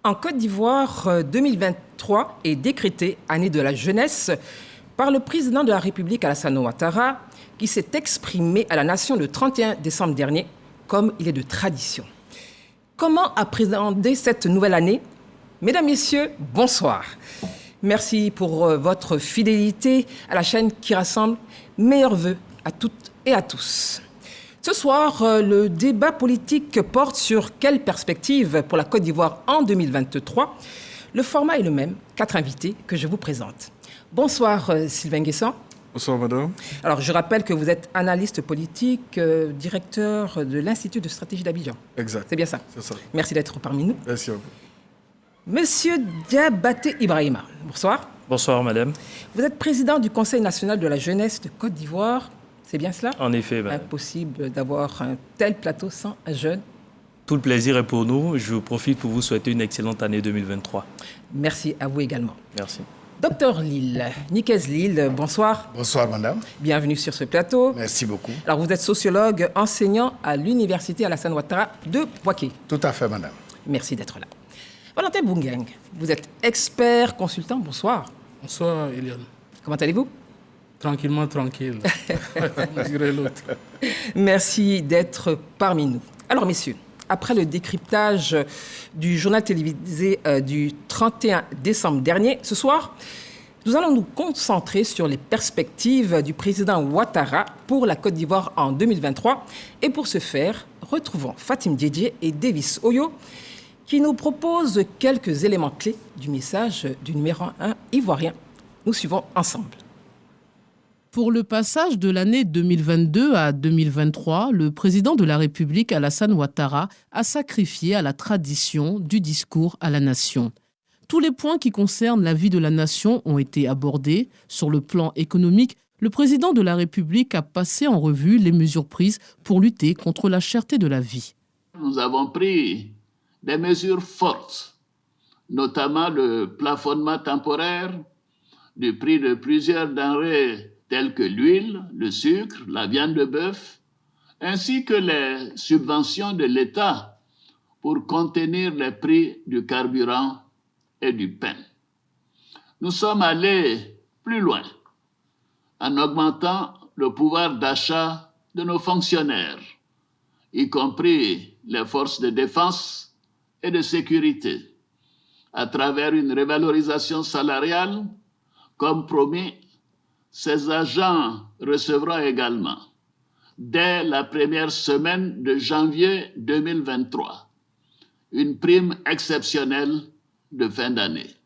En Côte d'Ivoire, 2023 est décrétée année de la jeunesse par le président de la République Alassane Ouattara, qui s'est exprimé à la nation le 31 décembre dernier, comme il est de tradition. Comment appréhender cette nouvelle année? Mesdames, Messieurs, bonsoir. Merci pour votre fidélité à la chaîne qui rassemble. Meilleurs vœux à toutes et à tous. Ce soir, le débat politique porte sur quelle perspective pour la Côte d'Ivoire en 2023. Le format est le même, 4 invités que je vous présente. Bonsoir Sylvain Guessant. Bonsoir madame. Alors je rappelle que vous êtes analyste politique, directeur de l'Institut de stratégie d'Abidjan. Exact. C'est bien ça? C'est ça. Merci d'être parmi nous. Merci à vous. Monsieur Diabaté Ibrahima, bonsoir. Bonsoir madame. Vous êtes président du Conseil national de la jeunesse de Côte d'Ivoire. C'est bien cela? En effet, madame. Impossible d'avoir un tel plateau sans un jeune. Tout le plaisir est pour nous. Je profite pour vous souhaiter une excellente année 2023. Merci à vous également. Merci. Docteur Lille, Nicaise Lille, bonsoir. Bonsoir madame. Bienvenue sur ce plateau. Merci beaucoup. Alors vous êtes sociologue, enseignant à l'université Alassane Ouattara de Bouaké. Tout à fait madame. Merci d'être là. Valentin Boungeng, vous êtes expert, consultant, bonsoir. Bonsoir Eliane. Comment allez-vous? Tranquillement, tranquille. On dirait l'autre. Merci d'être parmi nous. Alors messieurs, après le décryptage du journal télévisé du 31 décembre dernier, ce soir, nous allons nous concentrer sur les perspectives du président Ouattara pour la Côte d'Ivoire en 2023. Et pour ce faire, retrouvons Fatim Diédié et Davis Oyo qui nous proposent quelques éléments clés du message du numéro 1 ivoirien. Nous suivons ensemble. Pour le passage de l'année 2022 à 2023, le président de la République, Alassane Ouattara, a sacrifié à la tradition du discours à la nation. Tous les points qui concernent la vie de la nation ont été abordés. Sur le plan économique, le président de la République a passé en revue les mesures prises pour lutter contre la cherté de la vie. Nous avons pris des mesures fortes, notamment le plafonnement temporaire du prix de plusieurs denrées telles que l'huile, le sucre, la viande de bœuf, ainsi que les subventions de l'État pour contenir les prix du carburant et du pain. Nous sommes allés plus loin en augmentant le pouvoir d'achat de nos fonctionnaires, y compris les forces de défense et de sécurité, à travers une revalorisation salariale, comme promis. Ces agents recevront également, dès la première semaine de janvier 2023, une prime exceptionnelle de fin d'année.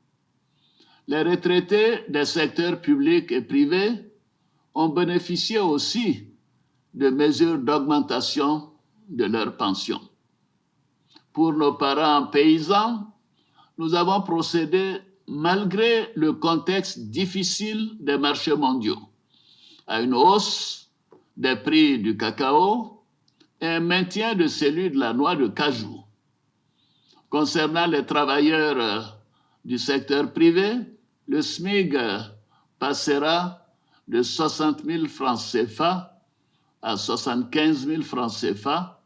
Les retraités des secteurs publics et privés ont bénéficié aussi de mesures d'augmentation de leurs pensions. Pour nos parents paysans, nous avons procédé, malgré le contexte difficile des marchés mondiaux, à une hausse des prix du cacao et un maintien de celui de la noix de cajou. Concernant les travailleurs du secteur privé, le SMIC passera de 60 000 francs CFA à 75 000 francs CFA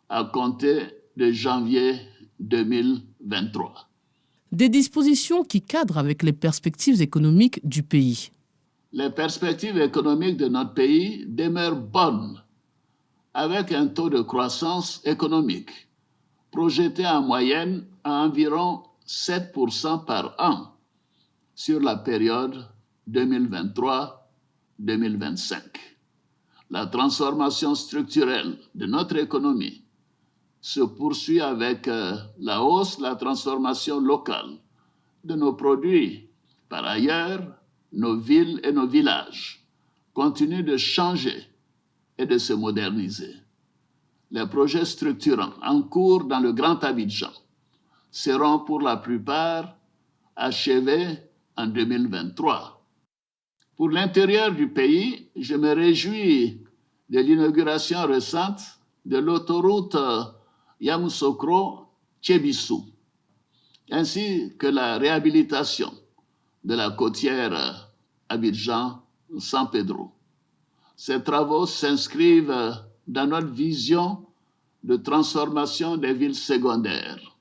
à compter de janvier 2023. Des dispositions qui cadrent avec les perspectives économiques du pays. Les perspectives économiques de notre pays demeurent bonnes, avec un taux de croissance économique projeté en moyenne à environ 7% par an sur la période 2023-2025. La transformation structurelle de notre économie se poursuit avec la hausse, la transformation locale de nos produits. Par ailleurs, nos villes et nos villages continuent de changer et de se moderniser. Les projets structurants en cours dans le Grand Abidjan seront pour la plupart achevés en 2023. Pour l'intérieur du pays, je me réjouis de l'inauguration récente de l'autoroute Yamoussoukro-Tchébissou, ainsi que la réhabilitation de la côtière Abidjan-San Pedro. Ces travaux s'inscrivent dans notre vision de transformation des villes secondaires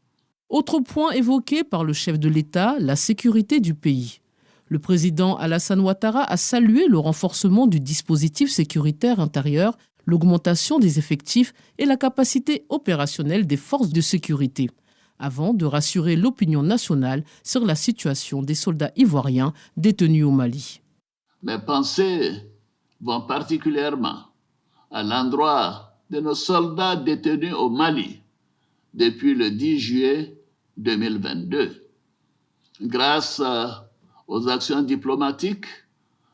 Autre point évoqué par le chef de l'État, la sécurité du pays. Le président Alassane Ouattara a salué le renforcement du dispositif sécuritaire intérieur, l'augmentation des effectifs et la capacité opérationnelle des forces de sécurité, avant de rassurer l'opinion nationale sur la situation des soldats ivoiriens détenus au Mali. Mes pensées vont particulièrement à l'endroit de nos soldats détenus au Mali depuis le 10 juillet 2022. Grâce aux actions diplomatiques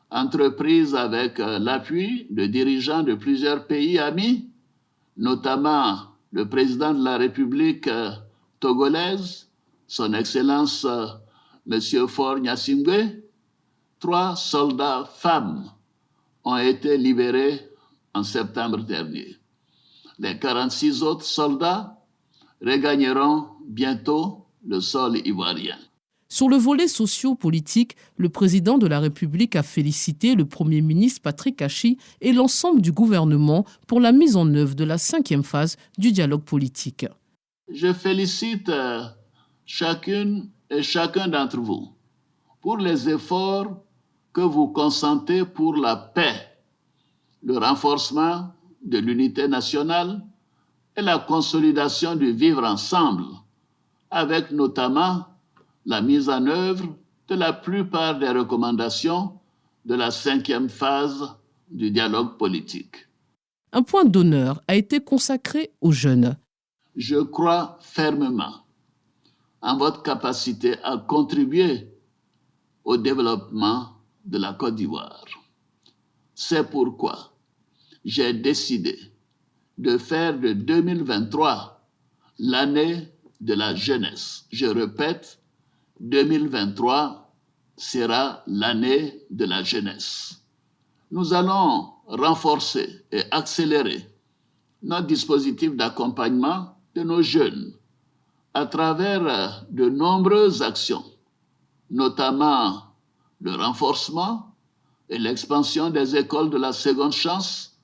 entreprises avec l'appui de dirigeants de plusieurs pays amis, notamment le président de la République togolaise, son Excellence M. Faure Gnassingbé, 3 soldats femmes ont été libérés en septembre dernier. Les 46 autres soldats regagneront bientôt le sol ivoirien. Sur le volet socio-politique, le président de la République a félicité le Premier ministre Patrick Achi et l'ensemble du gouvernement pour la mise en œuvre de la 5e phase du dialogue politique. Je félicite chacune et chacun d'entre vous pour les efforts que vous consentez pour la paix, le renforcement de l'unité nationale et la consolidation du vivre ensemble, avec notamment la mise en œuvre de la plupart des recommandations de la 5e phase du dialogue politique. Un point d'honneur a été consacré aux jeunes. Je crois fermement en votre capacité à contribuer au développement de la Côte d'Ivoire. C'est pourquoi j'ai décidé de faire de 2023 l'année de la jeunesse. Je répète, 2023 sera l'année de la jeunesse. Nous allons renforcer et accélérer notre dispositif d'accompagnement de nos jeunes à travers de nombreuses actions, notamment le renforcement et l'expansion des écoles de la seconde chance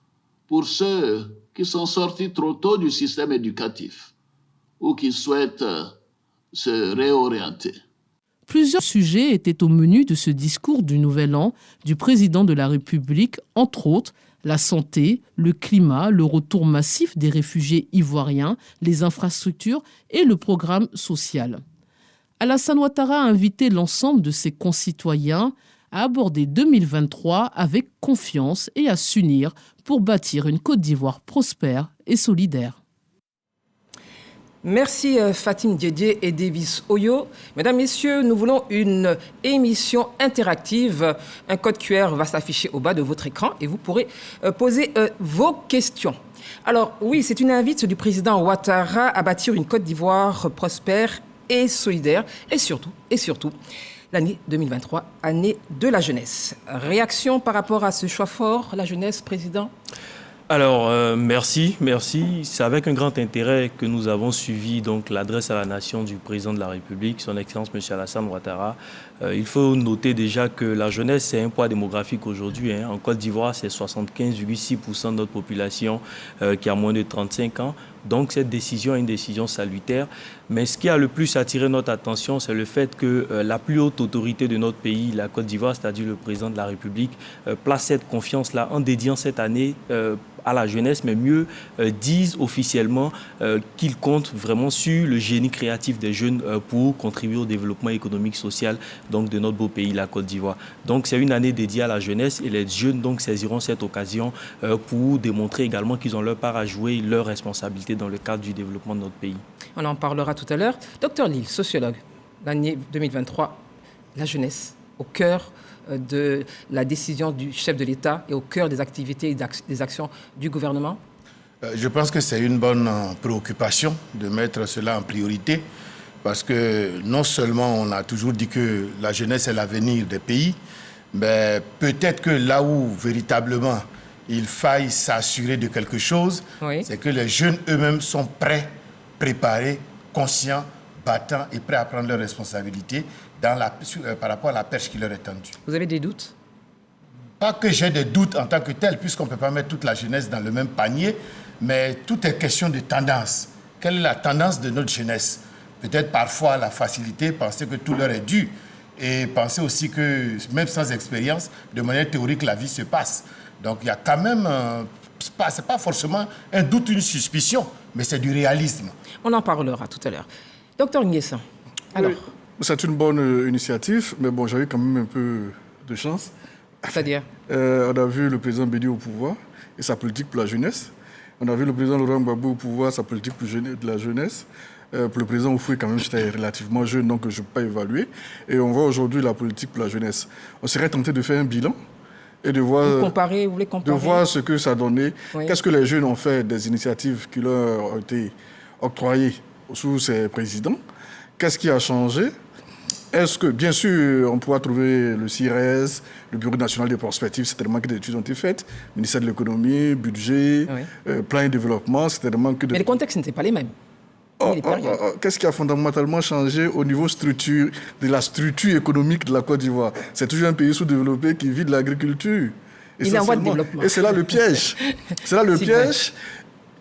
pour ceux qui sont sortis trop tôt du système éducatif ou qui souhaitent se réorienter. Plusieurs sujets étaient au menu de ce discours du Nouvel An du président de la République, entre autres la santé, le climat, le retour massif des réfugiés ivoiriens, les infrastructures et le programme social. Alassane Ouattara a invité l'ensemble de ses concitoyens à aborder 2023 avec confiance et à s'unir pour bâtir une Côte d'Ivoire prospère et solidaire. Merci Fatim Diédié et Davis Oyo. Mesdames, Messieurs, nous voulons une émission interactive. Un code QR va s'afficher au bas de votre écran et vous pourrez poser vos questions. Alors oui, c'est une invite du président Ouattara à bâtir une Côte d'Ivoire prospère et solidaire et surtout, l'année 2023, année de la jeunesse. Réaction par rapport à ce choix fort, la jeunesse, président ? Alors, merci. C'est avec un grand intérêt que nous avons suivi donc l'adresse à la nation du président de la République, son Excellence M. Alassane Ouattara. Il faut noter déjà que la jeunesse, c'est un poids démographique aujourd'hui. En Côte d'Ivoire, c'est 75,6% de notre population qui a moins de 35 ans. Donc, cette décision est une décision salutaire. Mais ce qui a le plus attiré notre attention, c'est le fait que la plus haute autorité de notre pays, la Côte d'Ivoire, c'est-à-dire le président de la République, place cette confiance-là en dédiant cette année à la jeunesse, mais mieux disent officiellement qu'il compte vraiment sur le génie créatif des jeunes pour contribuer au développement économique, social donc, de notre beau pays, la Côte d'Ivoire. Donc c'est une année dédiée à la jeunesse et les jeunes donc, saisiront cette occasion pour démontrer également qu'ils ont leur part à jouer, leur responsabilité dans le cadre du développement de notre pays. On en parlera tout à l'heure. Docteur Lille, sociologue, l'année 2023, la jeunesse au cœur de la décision du chef de l'État et au cœur des activités et des actions du gouvernement? Je pense que c'est une bonne préoccupation de mettre cela en priorité parce que non seulement on a toujours dit que la jeunesse est l'avenir des pays, mais peut-être que là où véritablement il faille s'assurer de quelque chose, oui, c'est que les jeunes eux-mêmes sont prêts, préparés, conscients, battants et prêts à prendre leurs responsabilités par rapport à la perche qui leur est tendue. Vous avez des doutes? Pas que j'ai des doutes en tant que tel, puisqu'on ne peut pas mettre toute la jeunesse dans le même panier, mais tout est question de tendance. Quelle est la tendance de notre jeunesse? peut-être parfois la facilité, penser que tout leur est dû. Et penser aussi que, même sans expérience, de manière théorique, la vie se passe. Donc il y a quand même, c'est pas forcément un doute, une suspicion, mais c'est du réalisme. On en parlera tout à l'heure. Docteur Nguessan, alors... Oui, c'est une bonne initiative, mais bon, j'avais quand même un peu de chance. C'est-à-dire On a vu le président Bédi au pouvoir et sa politique pour la jeunesse. On a vu le président Laurent Gbagbo au pouvoir, sa politique pour de la jeunesse. Pour le président Oufoué, quand même, j'étais relativement jeune, donc je ne peux pas évaluer. Et on voit aujourd'hui la politique pour la jeunesse. On serait tenté de faire un bilan et de voir, vous voulez comparer de voir ce que ça a donné. Oui. Qu'est-ce que les jeunes ont fait des initiatives qui leur ont été octroyées sous ces présidents? Qu'est-ce qui a changé? Est-ce que, bien sûr, on pourra trouver le CIRES, le Bureau national des prospectives, certainement que des études ont été faites, ministère de l'économie, budget, plan et développement, certainement que... Mais les contextes n'étaient pas les mêmes. Qu'est-ce qui a fondamentalement changé au niveau de la structure économique de la Côte d'Ivoire? C'est toujours un pays sous-développé qui vit de l'agriculture. Il est en voie de développement. Et c'est là le piège. C'est là le piège.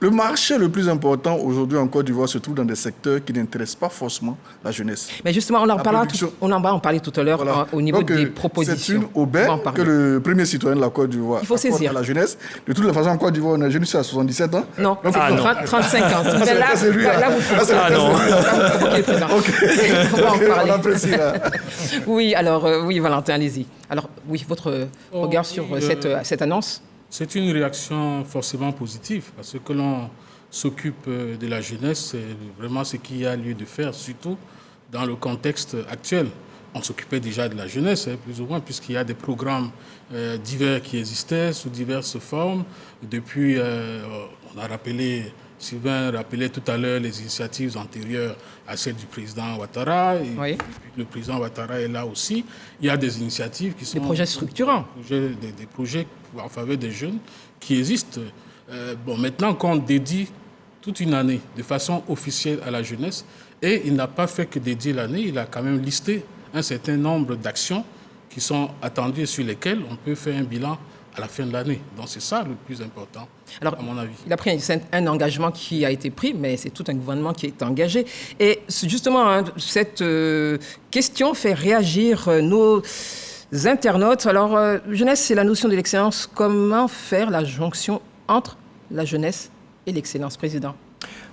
Le marché le plus important aujourd'hui en Côte d'Ivoire se trouve dans des secteurs qui n'intéressent pas forcément la jeunesse. Mais justement, on en va en parler tout à l'heure au niveau des propositions. C'est une aubaine que le premier citoyen de la Côte d'Ivoire apporte à la jeunesse. De toute façon, en Côte d'Ivoire, on est jeune jusqu'à 77 ans. Non, donc, 35 ans. C'est lui. Là, vous provoquez le président. On va en parler. On apprécie, là. Oui, alors, oui, Valentin, allez-y. Alors, oui, votre regard sur cette annonce? C'est une réaction forcément positive, parce que l'on s'occupe de la jeunesse, c'est vraiment ce qu'il y a lieu de faire, surtout dans le contexte actuel. On s'occupait déjà de la jeunesse, plus ou moins, puisqu'il y a des programmes divers qui existaient sous diverses formes. Depuis, on a rappelé, Sylvain rappelait tout à l'heure les initiatives antérieures à celles du président Ouattara. Et le président Ouattara est là aussi. Il y a des initiatives qui sont... Des projets structurants. Des projets en faveur des jeunes qui existent. Maintenant qu'on dédie toute une année de façon officielle à la jeunesse, et il n'a pas fait que dédier l'année, il a quand même listé un certain nombre d'actions qui sont attendues et sur lesquelles on peut faire un bilan à la fin de l'année. Donc c'est ça le plus important, à mon avis. Il a pris un engagement qui a été pris, mais c'est tout un gouvernement qui est engagé. Et justement, cette question fait réagir nos internautes. Alors, jeunesse, c'est la notion de l'excellence. Comment faire la jonction entre la jeunesse et l'excellence, président?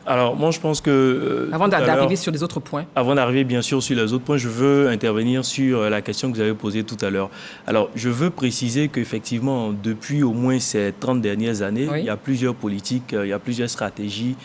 Alors, moi, je pense que... Avant d'arriver sur les autres points. Avant d'arriver, bien sûr, sur les autres points, je veux intervenir sur la question que vous avez posée tout à l'heure. Alors, je veux préciser qu'effectivement, depuis au moins ces 30 dernières années, il y a plusieurs politiques, il y a plusieurs stratégies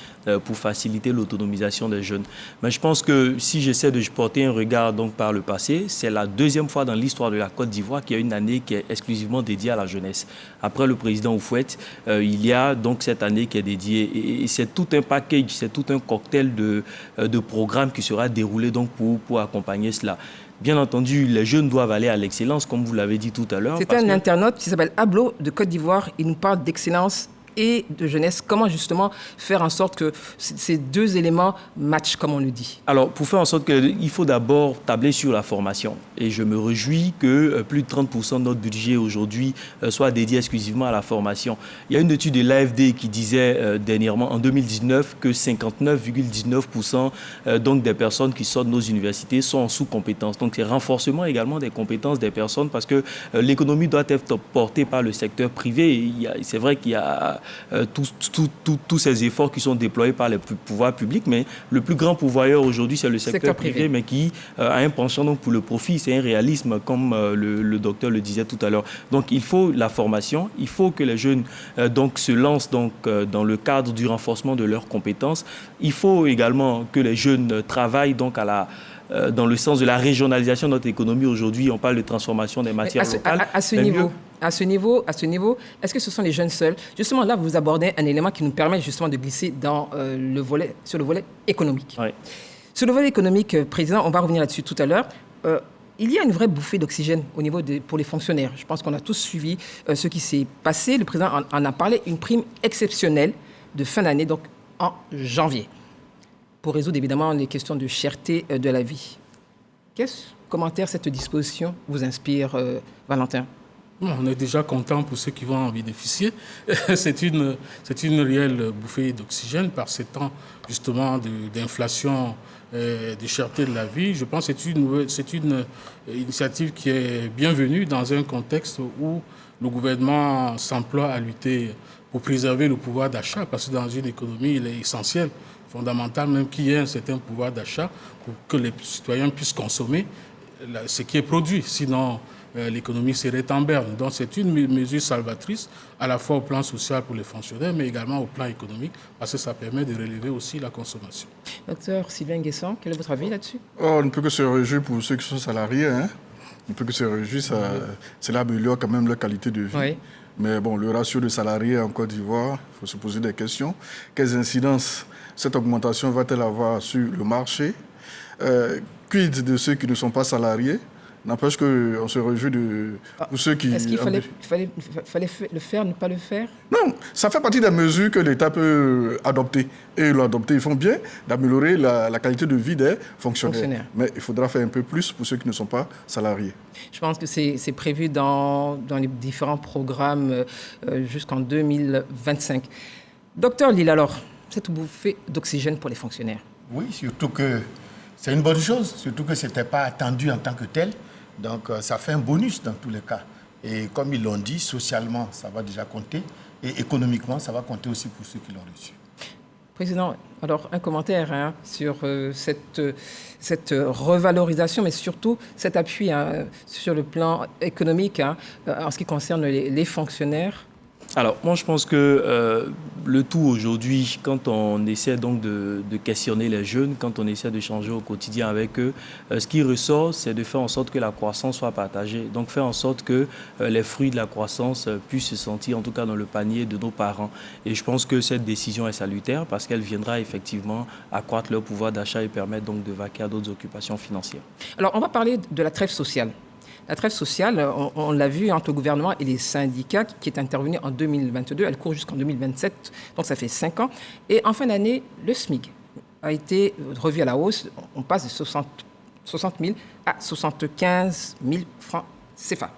pour faciliter l'autonomisation des jeunes. Mais je pense que si j'essaie de porter un regard donc, par le passé, c'est la deuxième fois dans l'histoire de la Côte d'Ivoire qu'il y a une année qui est exclusivement dédiée à la jeunesse. Après le président Oufouet, il y a donc cette année qui est dédiée. Et c'est tout un package, c'est tout un cocktail de programmes qui sera déroulé donc pour accompagner cela. Bien entendu, les jeunes doivent aller à l'excellence, comme vous l'avez dit tout à l'heure. C'est un internaute qui s'appelle Ablo de Côte d'Ivoire. Il nous parle d'excellence et de jeunesse. Comment justement faire en sorte que ces deux éléments matchent, comme on le dit? Alors, pour faire en sorte qu'il faut d'abord tabler sur la formation. Et je me réjouis que plus de 30% de notre budget aujourd'hui soit dédié exclusivement à la formation. Il y a une étude de l'AFD qui disait dernièrement, en 2019, que 59,19% donc des personnes qui sortent de nos universités sont en sous-compétences. Donc, c'est renforcement également des compétences des personnes parce que l'économie doit être portée par le secteur privé. C'est vrai qu'il y a tous ces efforts qui sont déployés par les pouvoirs publics, mais le plus grand pourvoyeur aujourd'hui, c'est le secteur privé, mais qui a un penchant donc, pour le profit. C'est un réalisme, comme le docteur le disait tout à l'heure. Donc, il faut la formation, il faut que les jeunes donc, se lancent donc, dans le cadre du renforcement de leurs compétences. Il faut également que les jeunes travaillent donc, dans le sens de la régionalisation de notre économie. Aujourd'hui, on parle de transformation des matières locales. À ce niveau, est-ce que ce sont les jeunes seuls? Justement, là, vous abordez un élément qui nous permet justement de glisser sur le volet économique. Oui. Sur le volet économique, Président, on va revenir là-dessus tout à l'heure. Il y a une vraie bouffée d'oxygène pour les fonctionnaires. Je pense qu'on a tous suivi ce qui s'est passé. Le Président en a parlé, une prime exceptionnelle de fin d'année, donc en janvier, pour résoudre évidemment les questions de cherté de la vie. Quel commentaire cette disposition vous inspire, Valentin? On est déjà content pour ceux qui vont en bénéficier. C'est une réelle bouffée d'oxygène par ces temps justement d'inflation, de cherté de la vie. Je pense que c'est une initiative qui est bienvenue dans un contexte où le gouvernement s'emploie à lutter pour préserver le pouvoir d'achat, parce que dans une économie, il est essentiel, fondamental même qu'il y ait un certain pouvoir d'achat pour que les citoyens puissent consommer ce qui est produit. Sinon, l'économie serait en berne. Donc c'est une mesure salvatrice, à la fois au plan social pour les fonctionnaires, mais également au plan économique, parce que ça permet de relever aussi la consommation. Docteur Sylvain Nguessan, quel est votre avis là-dessus? On ne peut que se réjouir pour ceux qui sont salariés. On ne peut que se réjouir, cela améliore quand même leur qualité de vie. Oui. Mais bon, le ratio de salariés en Côte d'Ivoire, il faut se poser des questions. Quelles incidences cette augmentation va-t-elle avoir sur le marché? Quid de ceux qui ne sont pas salariés? N'empêche qu'on se réjouit pour ceux qui... Est-ce qu'il fallait le faire, ne pas le faire? Non, ça fait partie des mesures que l'État peut adopter. Et ils l'ont adopté. Ils font bien d'améliorer la qualité de vie des fonctionnaires. Mais il faudra faire un peu plus pour ceux qui ne sont pas salariés. Je pense que c'est prévu dans les différents programmes jusqu'en 2025. Docteur Lille, alors, cette bouffée d'oxygène pour les fonctionnaires? Oui, surtout que c'est une bonne chose, surtout que ce n'était pas attendu en tant que tel. Donc, ça fait un bonus dans tous les cas. Et comme ils l'ont dit, socialement, ça va déjà compter. Et économiquement, ça va compter aussi pour ceux qui l'ont reçu. Président, alors un commentaire sur cette revalorisation, mais surtout cet appui sur le plan économique en ce qui concerne les fonctionnaires. Alors, moi, je pense que le tout aujourd'hui, quand on essaie donc de questionner les jeunes, quand on essaie de changer au quotidien avec eux, ce qui ressort, c'est de faire en sorte que la croissance soit partagée. Donc, faire en sorte que les fruits de la croissance puissent se sentir, en tout cas dans le panier de nos parents. Et je pense que cette décision est salutaire parce qu'elle viendra effectivement accroître leur pouvoir d'achat et permettre donc de vaquer à d'autres occupations financières. Alors, on va parler de la trêve sociale. La trêve sociale, on l'a vu entre le gouvernement et les syndicats qui est intervenue en 2022. Elle court jusqu'en 2027, donc ça fait 5 ans. Et en fin d'année, le SMIC a été revu à la hausse. On passe de 60 000 à 75 000 francs CFA.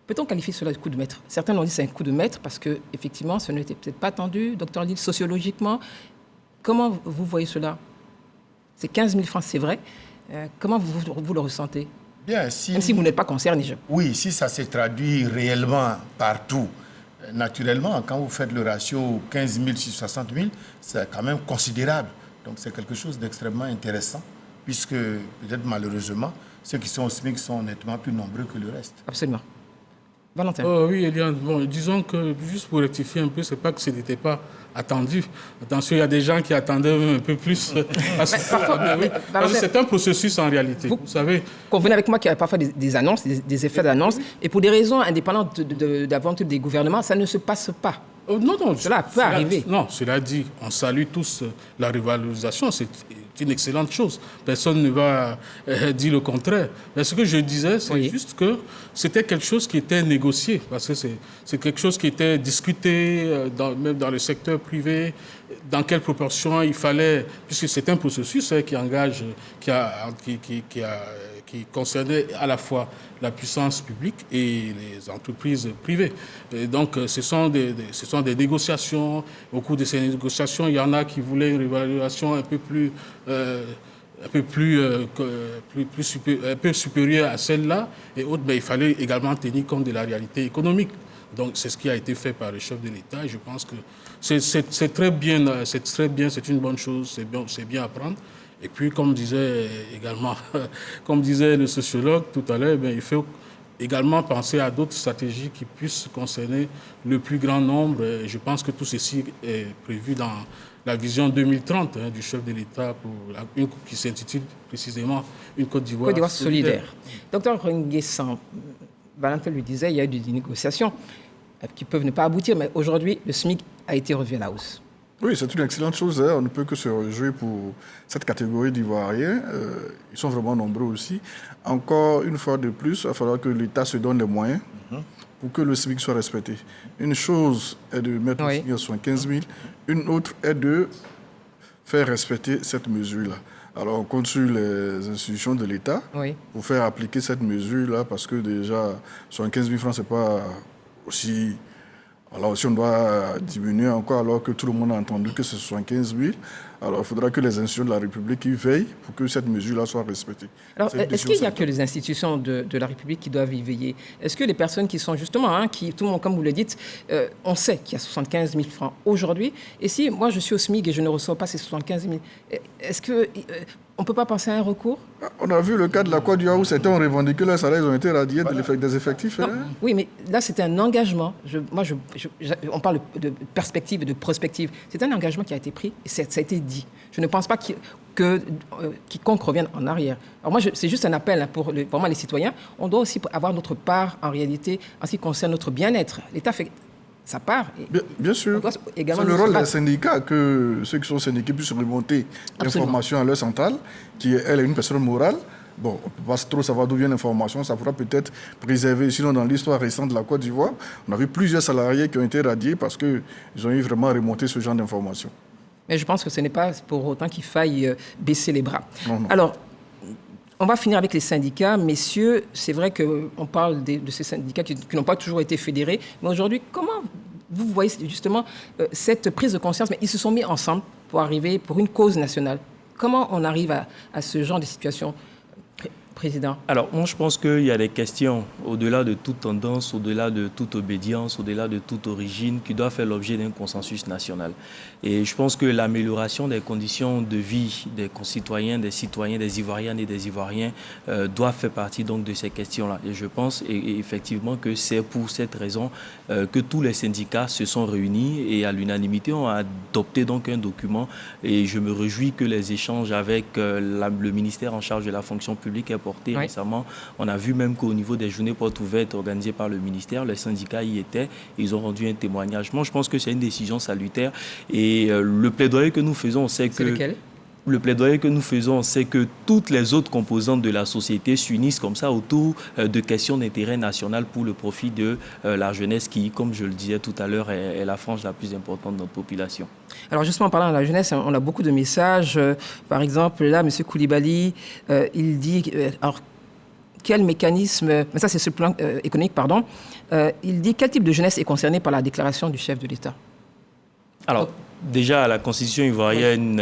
Peut-on qualifier cela de coup de maître? Certains l'ont dit c'est un coup de maître parce qu'effectivement, ce n'était peut-être pas attendu. Docteur Lille, sociologiquement, comment vous voyez cela? C'est 15 000 francs, c'est vrai. Comment vous le ressentez? Bien, même si vous n'êtes pas concerné. Oui, si ça se traduit réellement partout, naturellement, quand vous faites le ratio 15 000 sur 60 000, c'est quand même considérable. Donc c'est quelque chose d'extrêmement intéressant, puisque peut-être malheureusement, ceux qui sont au SMIC sont nettement plus nombreux que le reste. Absolument. Valentin. Oui, Eliane. Bon, disons que, juste pour rectifier un peu, ce n'est pas que ce n'était pas attendu. Attention, il y a des gens qui attendaient même un peu plus. Parce que c'est un processus en réalité. Vous savez. Convenez avec moi qu'il y a parfois des annonces, des effets d'annonce, et pour des raisons indépendantes d'aventure des gouvernements, ça ne se passe pas. Non, cela peut arriver. Non, cela dit, on salue tous la revalorisation, c'est une excellente chose. Personne ne va dire le contraire. Mais ce que je disais, c'est juste que c'était quelque chose qui était négocié, parce que c'est quelque chose qui était discuté, même dans le secteur privé, dans quelle proportion il fallait, puisque c'est un processus qui engage, qui concernait à la fois la puissance publique et les entreprises privées. Et donc, ce sont des négociations. Au cours de ces négociations, il y en a qui voulaient une réévaluation un peu supérieure à celle-là, et autres, il fallait également tenir compte de la réalité économique. Donc, c'est ce qui a été fait par le chef de l'État. Et je pense que c'est très bien, c'est une bonne chose, c'est bien à prendre. Et puis, comme disait le sociologue tout à l'heure, il faut également penser à d'autres stratégies qui puissent concerner le plus grand nombre. Et je pense que tout ceci est prévu dans la vision 2030 du chef de l'État qui s'intitule précisément une Côte d'Ivoire solidaire. Docteur Nguessan, Valentin lui disait il y a eu des négociations qui peuvent ne pas aboutir, mais aujourd'hui, le SMIC a été revu à la hausse. Oui, c'est une excellente chose. On ne peut que se réjouir pour cette catégorie d'Ivoiriens. Ils sont vraiment nombreux aussi. Encore une fois de plus, il va falloir que l'État se donne les moyens pour que le SMIC soit respecté. Une chose est de mettre le SMIC à 75 000, une autre est de faire respecter cette mesure-là. Alors, on compte sur les institutions de l'État pour faire appliquer cette mesure-là, parce que déjà, 75 000 francs, ce n'est pas aussi... Alors, si on doit diminuer encore, alors que tout le monde a entendu que c'est 75 000, alors il faudra que les institutions de la République y veillent pour que cette mesure-là soit respectée. Alors, est-ce qu'il n'y a que les institutions de la République qui doivent y veiller? Est-ce que les personnes qui sont justement, tout le monde, comme vous le dites, on sait qu'il y a 75 000 francs aujourd'hui, et si moi je suis au SMIC et je ne reçois pas ces 75 000, est-ce que... on ne peut pas penser à un recours? On a vu le cas de la Côte d'Ivoire où certains ont revendiqué leurs salaires, ils ont été radiés des effectifs. Non, oui, mais là, c'était un engagement. On parle de perspective et de prospective. C'est un engagement qui a été pris et ça a été dit. Je ne pense pas que quiconque revienne en arrière. Alors moi, c'est juste un appel pour moi, les citoyens. On doit aussi avoir notre part, en réalité, en ce qui concerne notre bien-être. L'État fait sa part. Bien sûr. C'est le rôle des syndicats que ceux qui sont syndiqués puissent remonter l'information à leur centrale, qui, elle, est une personne morale. Bon, on ne peut pas trop savoir d'où vient l'information, ça pourra peut-être préserver. Sinon, dans l'histoire récente de la Côte d'Ivoire, on a vu plusieurs salariés qui ont été radiés parce qu'ils ont eu vraiment à remonter ce genre d'informations. Mais je pense que ce n'est pas pour autant qu'il faille baisser les bras. Non. Alors, on va finir avec les syndicats. Messieurs, c'est vrai qu'on parle de ces syndicats qui n'ont pas toujours été fédérés. Mais aujourd'hui, comment vous voyez justement cette prise de conscience? Mais ils se sont mis ensemble pour arriver pour une cause nationale. Comment on arrive à ce genre de situation, Président? Alors, moi, je pense qu'il y a des questions, au-delà de toute tendance, au-delà de toute obédience, au-delà de toute origine, qui doivent faire l'objet d'un consensus national. Et je pense que l'amélioration des conditions de vie des concitoyens, des citoyens, des Ivoiriennes et des Ivoiriens doit faire partie donc de ces questions-là. Et je pense effectivement que c'est pour cette raison que tous les syndicats se sont réunis et à l'unanimité ont adopté donc un document. Et je me réjouis que les échanges avec le ministère en charge de la fonction publique aient porté récemment. On a vu même qu'au niveau des journées portes ouvertes organisées par le ministère, les syndicats y étaient. Ils ont rendu un témoignage. Moi, je pense que c'est une décision salutaire. Et le plaidoyer que nous faisons, c'est que... Lequel ? Le plaidoyer que nous faisons, c'est que toutes les autres composantes de la société s'unissent comme ça autour de questions d'intérêt national pour le profit de la jeunesse qui, comme je le disais tout à l'heure, est la frange la plus importante de notre population. Alors justement, en parlant de la jeunesse, on a beaucoup de messages. Par exemple, là, M. Koulibaly, il dit... alors, quel mécanisme... Mais ça, c'est ce plan économique, pardon. Il dit quel type de jeunesse est concerné par la déclaration du chef de l'État? Alors, déjà, la Constitution ivoirienne,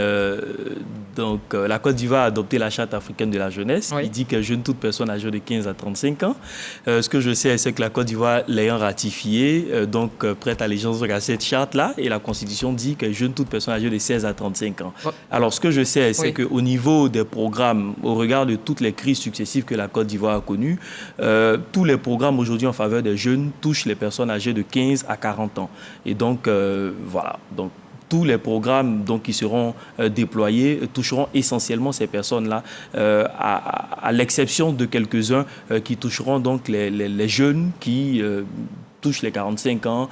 la Côte d'Ivoire a adopté la Charte africaine de la jeunesse. Oui. Il dit que jeune toute personne âgée de 15 à 35 ans. Ce que je sais, c'est que la Côte d'Ivoire, l'ayant ratifiée, prête allégeance à cette charte-là. Et la Constitution dit que jeune toute personne âgée de 16 à 35 ans. Oui. Alors, ce que je sais, c'est qu'au niveau des programmes, au regard de toutes les crises successives que la Côte d'Ivoire a connues, tous les programmes aujourd'hui en faveur des jeunes touchent les personnes âgées de 15 à 40 ans. Et donc, voilà. Donc, tous les programmes qui seront déployés toucheront essentiellement ces personnes-là, à l'exception de quelques-uns qui toucheront donc les jeunes qui touchent les 45 ans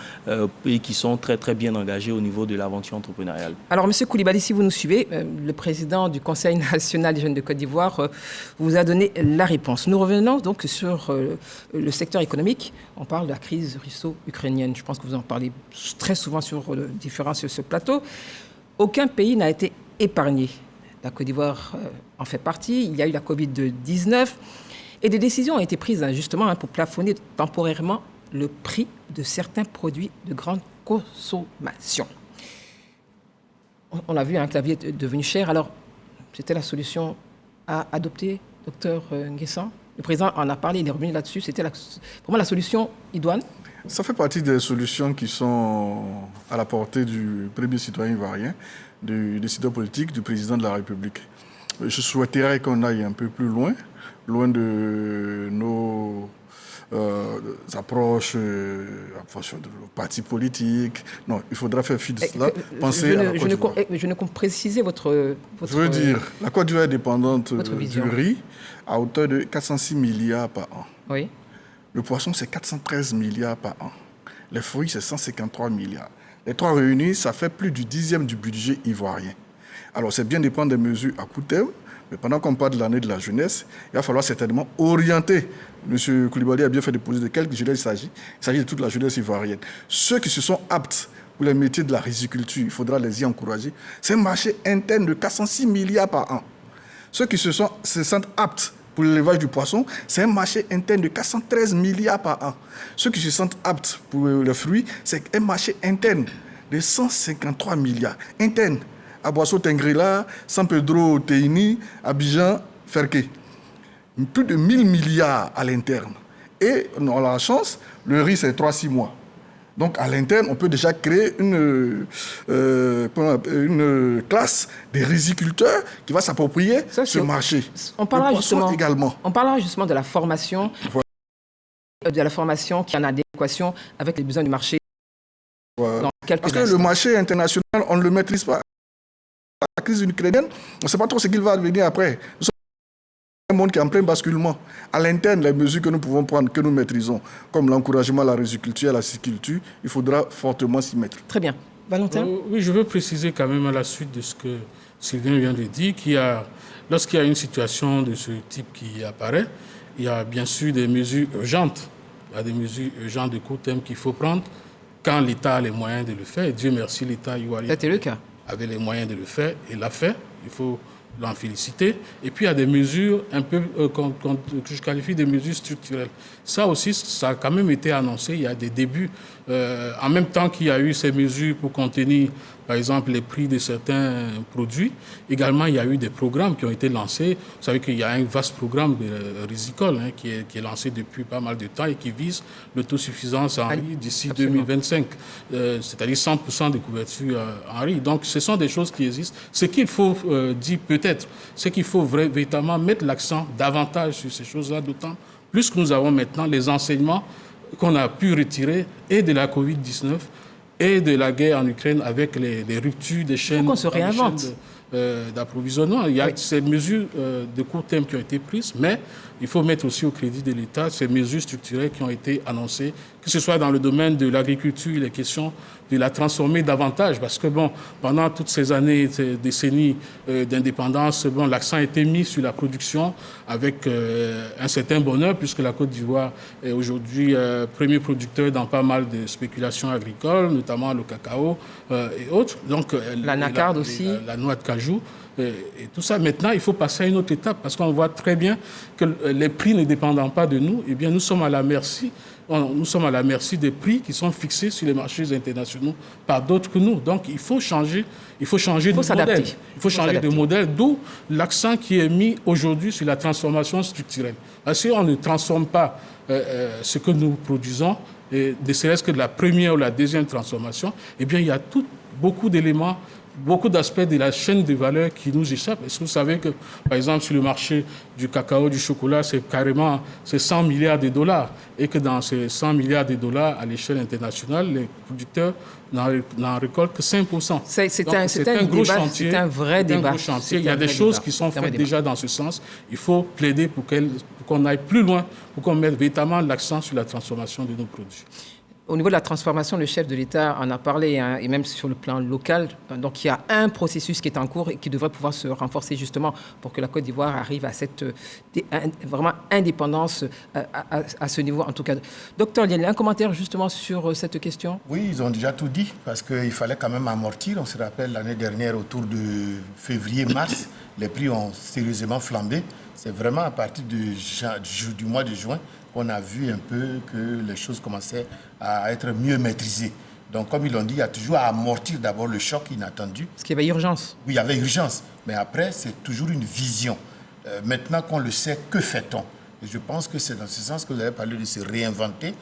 et qui sont très, très bien engagés au niveau de l'aventure entrepreneuriale. Alors, M. Koulibaly, si vous nous suivez, le président du Conseil national des jeunes de Côte d'Ivoire vous a donné la réponse. Nous revenons donc sur le secteur économique. On parle de la crise russo-ukrainienne. Je pense que vous en parlez très souvent sur ce plateau. Aucun pays n'a été épargné. La Côte d'Ivoire en fait partie. Il y a eu la Covid-19. Et des décisions ont été prises justement pour plafonner temporairement le prix de certains produits de grande consommation. On a vu que la vie est devenue chère. Alors, c'était la solution à adopter, docteur Nguessan. Le président en a parlé, il est revenu là-dessus. C'était vraiment la solution idoine. Ça fait partie des solutions qui sont à la portée du premier citoyen ivoirien, du décideur politique, du président de la République. Je souhaiterais qu'on aille un peu plus loin de nos approches en fonction de nos partis politiques. Non, il faudra faire fi de cela. Penser à la Côte d'Ivoire. Je ne comprends préciser votre... Je veux dire, la Côte d'Ivoire est dépendante du riz à hauteur de 406 milliards par an. Oui. Le poisson, c'est 413 milliards par an. Les fruits, c'est 153 milliards. Les trois réunis, ça fait plus du 10e du budget ivoirien. Alors, c'est bien de prendre des mesures à court terme, mais pendant qu'on parle de l'année de la jeunesse, il va falloir certainement orienter. M. Koulibaly a bien fait de poser de quelle jeunesse il s'agit. Il s'agit de toute la jeunesse ivoirienne. Ceux qui se sont aptes pour les métiers de la riziculture, il faudra les y encourager. C'est un marché interne de 406 milliards par an. Ceux qui se sentent aptes pour l'élevage du poisson, c'est un marché interne de 413 milliards par an. Ceux qui se sentent aptes pour les fruits, c'est un marché interne de 153 milliards. Interne, à Boisseau-Tingrela, San Pedro Teini, Abidjan, Ferké. Plus de 1000 milliards à l'interne. Et on a la chance, le riz c'est 3-6 mois. Donc à l'interne, on peut déjà créer une classe de riziculteurs qui va s'approprier ce marché. On parlera justement également. On parlera justement de la formation, qui est en adéquation avec les besoins du marché. Voilà. Parce que le marché international, on ne le maîtrise pas. La crise ukrainienne, on ne sait pas trop ce qu'il va advenir après. Nous sommes un monde qui est en plein basculement. À l'interne, les mesures que nous pouvons prendre, que nous maîtrisons, comme l'encouragement à la riziculture, à la sylviculture, il faudra fortement s'y mettre. Très bien. Valentin ? Oui, je veux préciser quand même à la suite de ce que Sylvain vient de dire, lorsqu'il y a une situation de ce type qui apparaît, il y a bien sûr des mesures urgentes. Il y a des mesures urgentes de court terme qu'il faut prendre quand l'État a les moyens de le faire. Et Dieu merci, l'État c'était le cas. Avait les moyens de le faire et l'a fait. Il faut l'en féliciter. Et puis, il y a des mesures un peu que je qualifie de mesures structurelles. Ça aussi, ça a quand même été annoncé. Il y a des débuts. En même temps qu'il y a eu ces mesures pour contenir, par exemple, les prix de certains produits, également, il y a eu des programmes qui ont été lancés. Vous savez qu'il y a un vaste programme rizicole qui est lancé depuis pas mal de temps et qui vise l'autosuffisance en riz d'ici 2025, c'est-à-dire 100% de couverture en riz. Donc, ce sont des choses qui existent. Ce qu'il faut dire peut-être, c'est qu'il faut véritablement mettre l'accent davantage sur ces choses-là, d'autant plus que nous avons maintenant les enseignements qu'on a pu retirer et de la Covid-19 et de la guerre en Ukraine avec les ruptures des chaînes. Il faut qu'on se réinvente. D'approvisionnement. Il y a ces mesures de court terme qui ont été prises, mais il faut mettre aussi au crédit de l'État ces mesures structurelles qui ont été annoncées, que ce soit dans le domaine de l'agriculture, les questions de la transformer davantage, parce que pendant toutes ces années, ces décennies d'indépendance, l'accent a été mis sur la production avec un certain bonheur, puisque la Côte d'Ivoire est aujourd'hui premier producteur dans pas mal de spéculations agricoles, notamment le cacao et autres. Donc, la nacarde aussi. La noix de cajou. Et tout ça, maintenant, il faut passer à une autre étape parce qu'on voit très bien que les prix ne dépendant pas de nous, eh bien, nous sommes à la merci des prix qui sont fixés sur les marchés internationaux par d'autres que nous. Donc, il faut changer de modèle. Il faut changer de modèle, d'où l'accent qui est mis aujourd'hui sur la transformation structurelle. Parce que si on ne transforme pas ce que nous produisons, ne serait-ce que de la première ou la deuxième transformation, eh bien, il y a beaucoup d'éléments, beaucoup d'aspects de la chaîne de valeur qui nous échappent. Est-ce que vous savez que, par exemple, sur le marché du cacao, du chocolat, c'est 100 milliards de dollars et que dans ces 100 milliards de dollars à l'échelle internationale, les producteurs n'en récoltent que 5%. C'est un gros chantier. C'est un vrai débat. Il y a des choses qui sont faites déjà dans ce sens. Il faut plaider pour qu'on aille plus loin, pour qu'on mette véritablement l'accent sur la transformation de nos produits. Au niveau de la transformation, le chef de l'État en a parlé, et même sur le plan local. Donc, il y a un processus qui est en cours et qui devrait pouvoir se renforcer justement pour que la Côte d'Ivoire arrive à cette vraiment indépendance à ce niveau, en tout cas. Docteur Liel, un commentaire justement sur cette question? Oui, ils ont déjà tout dit parce qu'il fallait quand même amortir. On se rappelle l'année dernière, autour de février-mars, les prix ont sérieusement flambé. C'est vraiment à partir du mois de juin qu'on a vu un peu que les choses commençaient à être mieux maîtrisées. Donc, comme ils l'ont dit, il y a toujours à amortir d'abord le choc inattendu. Parce qu'il y avait urgence. Oui, il y avait urgence. Mais après, c'est toujours une vision. Maintenant qu'on le sait, que fait-on? Et je pense que c'est dans ce sens que vous avez parlé de se réinventer.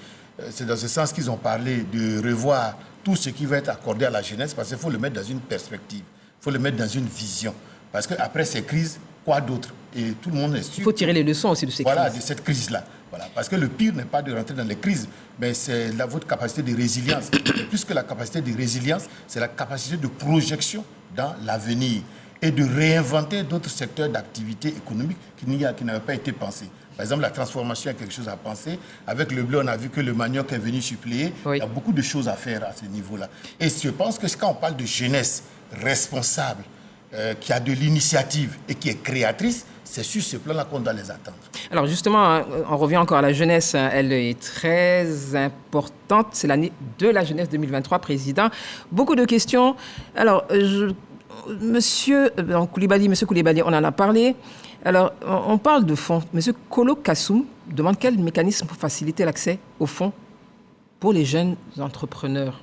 C'est dans ce sens qu'ils ont parlé de revoir tout ce qui va être accordé à la jeunesse, parce qu'il faut le mettre dans une perspective. Il faut le mettre dans une vision. Parce qu'après ces crises, quoi d'autre? Et tout le monde est sûr. Il faut tirer les leçons aussi de ces crises. Voilà, de cette crise-là. Voilà. Parce que le pire n'est pas de rentrer dans les crises, mais c'est votre capacité de résilience. Et plus que la capacité de résilience, c'est la capacité de projection dans l'avenir et de réinventer d'autres secteurs d'activité économique qui n'avaient pas été pensés. Par exemple, la transformation est quelque chose à penser. Avec le blé, on a vu que le manioc est venu suppléer. Oui. Il y a beaucoup de choses à faire à ce niveau-là. Et je pense que quand on parle de jeunesse responsable, qui a de l'initiative et qui est créatrice, c'est sur ce plan-là qu'on doit les attendre. Alors justement, on revient encore à la jeunesse. Elle est très importante. C'est l'année de la jeunesse 2023, Président. Beaucoup de questions. Alors, Monsieur Koulibaly, on en a parlé. Alors, on parle de fonds. Monsieur Kolo Kassoum demande quel mécanisme pour faciliter l'accès aux fonds pour les jeunes entrepreneurs.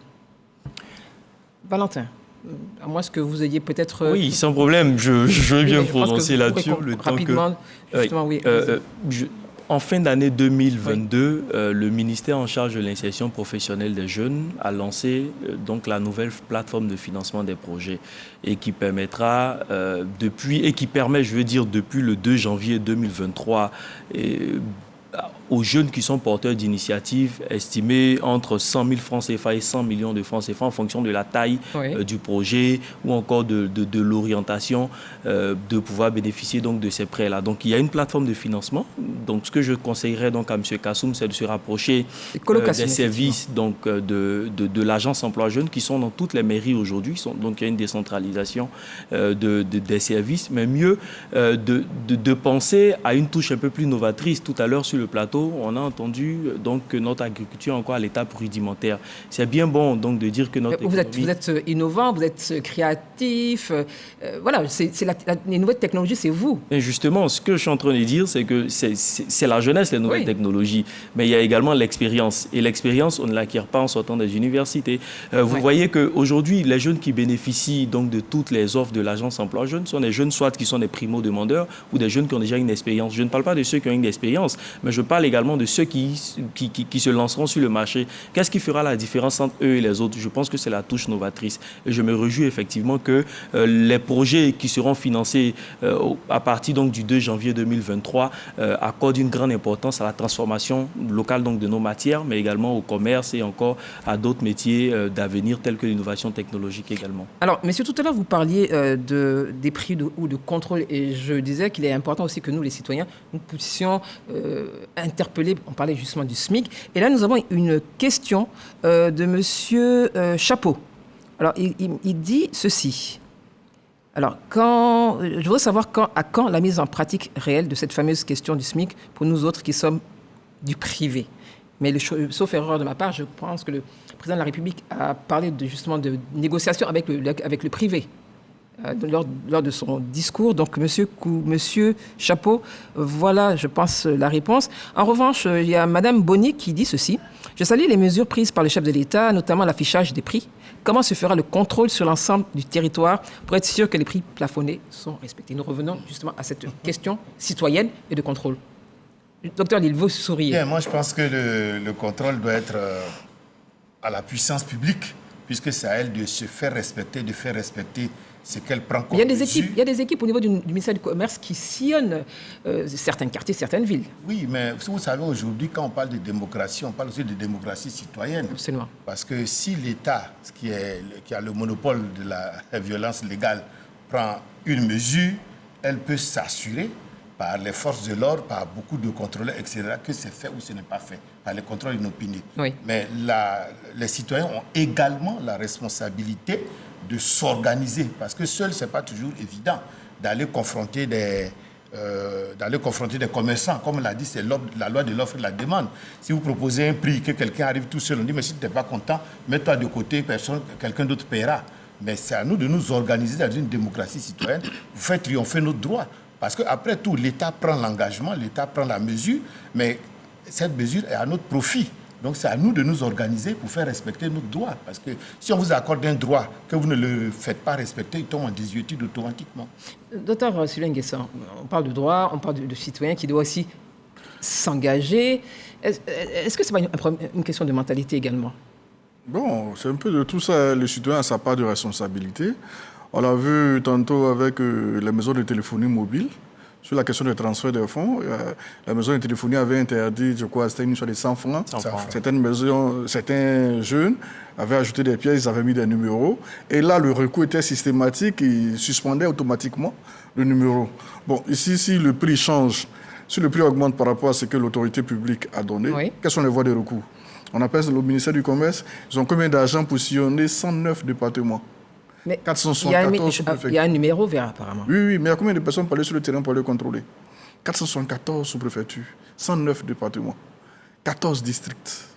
Valentin, à moins que vous ayez peut-être... Oui, sans problème, je veux bien je pense prononcer que vous là-dessus. pourrez rapidement, justement, oui. En fin d'année 2022, le ministère en charge de l'insertion professionnelle des jeunes a lancé donc la nouvelle plateforme de financement des projets et qui permettra depuis le 2 janvier 2023 aux jeunes qui sont porteurs d'initiatives estimées entre 100 000 francs CFA et 100 millions de francs CFA en fonction de la taille du projet ou encore de l'orientation, de pouvoir bénéficier donc de ces prêts-là. Donc il y a une plateforme de financement. Donc ce que je conseillerais donc à M. Kassoum, c'est de se rapprocher des services donc, de l'agence emploi jeunes qui sont dans toutes les mairies aujourd'hui. Donc il y a une décentralisation des services, mais mieux de penser à une touche un peu plus novatrice. Tout à l'heure sur le plateau, on a entendu donc que notre agriculture est encore à l'étape rudimentaire. C'est bien bon donc de dire que notre vous êtes innovant, vous êtes créatif. Voilà, les nouvelles technologies, c'est vous. Et justement, ce que je suis en train de dire, c'est que c'est la jeunesse, les nouvelles technologies. Mais il y a également l'expérience. Et l'expérience, on ne l'acquiert pas en sortant des universités. Vous voyez qu'aujourd'hui, les jeunes qui bénéficient donc de toutes les offres de l'agence emploi jeunes sont des jeunes soit qui sont des primo-demandeurs ou des jeunes qui ont déjà une expérience. Je ne parle pas de ceux qui ont une expérience, mais je parle également de ceux qui se lanceront sur le marché. Qu'est-ce qui fera la différence entre eux et les autres? Je pense que c'est la touche novatrice. Et je me réjouis effectivement que les projets qui seront financés à partir donc, du 2 janvier 2023 accordent une grande importance à la transformation locale donc, de nos matières, mais également au commerce et encore à d'autres métiers d'avenir tels que l'innovation technologique également. Alors, messieurs, tout à l'heure, vous parliez des prix ou de contrôle et je disais qu'il est important aussi que nous, les citoyens, nous puissions interpellé, on parlait justement du SMIC. Et là, nous avons une question de monsieur Chapeau. Alors, il dit ceci. Alors, je voudrais savoir à quand la mise en pratique réelle de cette fameuse question du SMIC pour nous autres qui sommes du privé. Mais sauf erreur de ma part, je pense que le président de la République a parlé justement de négociation avec le privé. Lors de son discours. Donc, monsieur Chapeau, voilà, je pense, la réponse. En revanche, il y a Madame Bonny qui dit ceci. Je salue les mesures prises par le chef de l'État, notamment l'affichage des prix. Comment se fera le contrôle sur l'ensemble du territoire pour être sûr que les prix plafonnés sont respectés? Nous revenons justement à cette question citoyenne et de contrôle. Docteur Lille, vous souriez. Bien, moi, je pense que le contrôle doit être à la puissance publique, puisque c'est à elle de se faire respecter, de faire respecter ce qu'elle prend comme mesure. Il y a des équipes au niveau du ministère du Commerce qui sillonnent certains quartiers, certaines villes. Oui, mais vous savez, aujourd'hui, quand on parle de démocratie, on parle aussi de démocratie citoyenne. Absolument. Parce que si l'État, qui a le monopole de la violence légale, prend une mesure, elle peut s'assurer par les forces de l'ordre, par beaucoup de contrôleurs, etc., que c'est fait ou ce n'est pas fait, par les contrôles inopinés. Oui. Mais les citoyens ont également la responsabilité de s'organiser, parce que seul, ce n'est pas toujours évident d'aller confronter des commerçants. Comme on l'a dit, c'est la loi de l'offre et de la demande. Si vous proposez un prix, que quelqu'un arrive tout seul, on dit, mais si tu n'es pas content, mets-toi de côté, quelqu'un d'autre paiera. Mais c'est à nous de nous organiser dans une démocratie citoyenne pour faire triompher notre droit. Parce qu'après tout, l'État prend l'engagement, l'État prend la mesure, mais cette mesure est à notre profit. Donc c'est à nous de nous organiser pour faire respecter notre droit. Parce que si on vous accorde un droit que vous ne le faites pas respecter, il tombe en désuétude automatiquement. Docteur Sylvain Nguessan, on parle de droit, on parle de citoyens qui doivent aussi s'engager. Est-ce que ce n'est pas une question de mentalité également? Bon, c'est un peu de tout ça. Le citoyen a sa part de responsabilité. On l'a vu tantôt avec les maisons de téléphonie mobile. Sur la question du transfert des fonds, la maison de téléphonie avait interdit, je crois, c'était une histoire de 100 francs. Certains jeunes avaient ajouté des pièces, ils avaient mis des numéros. Et là, le recours était systématique, ils suspendaient automatiquement le numéro. Bon, ici, si le prix change, si le prix augmente par rapport à ce que l'autorité publique a donné, oui. Quelles sont les voies de recours? On appelle le ministère du Commerce, ils ont combien d'argent pour sillonner 109 départements? Mais il y a un numéro vert apparemment. Oui, mais il y a combien de personnes pour aller sur le terrain pour les contrôler? 474 sous-préfectures, 109 départements, 14 districts.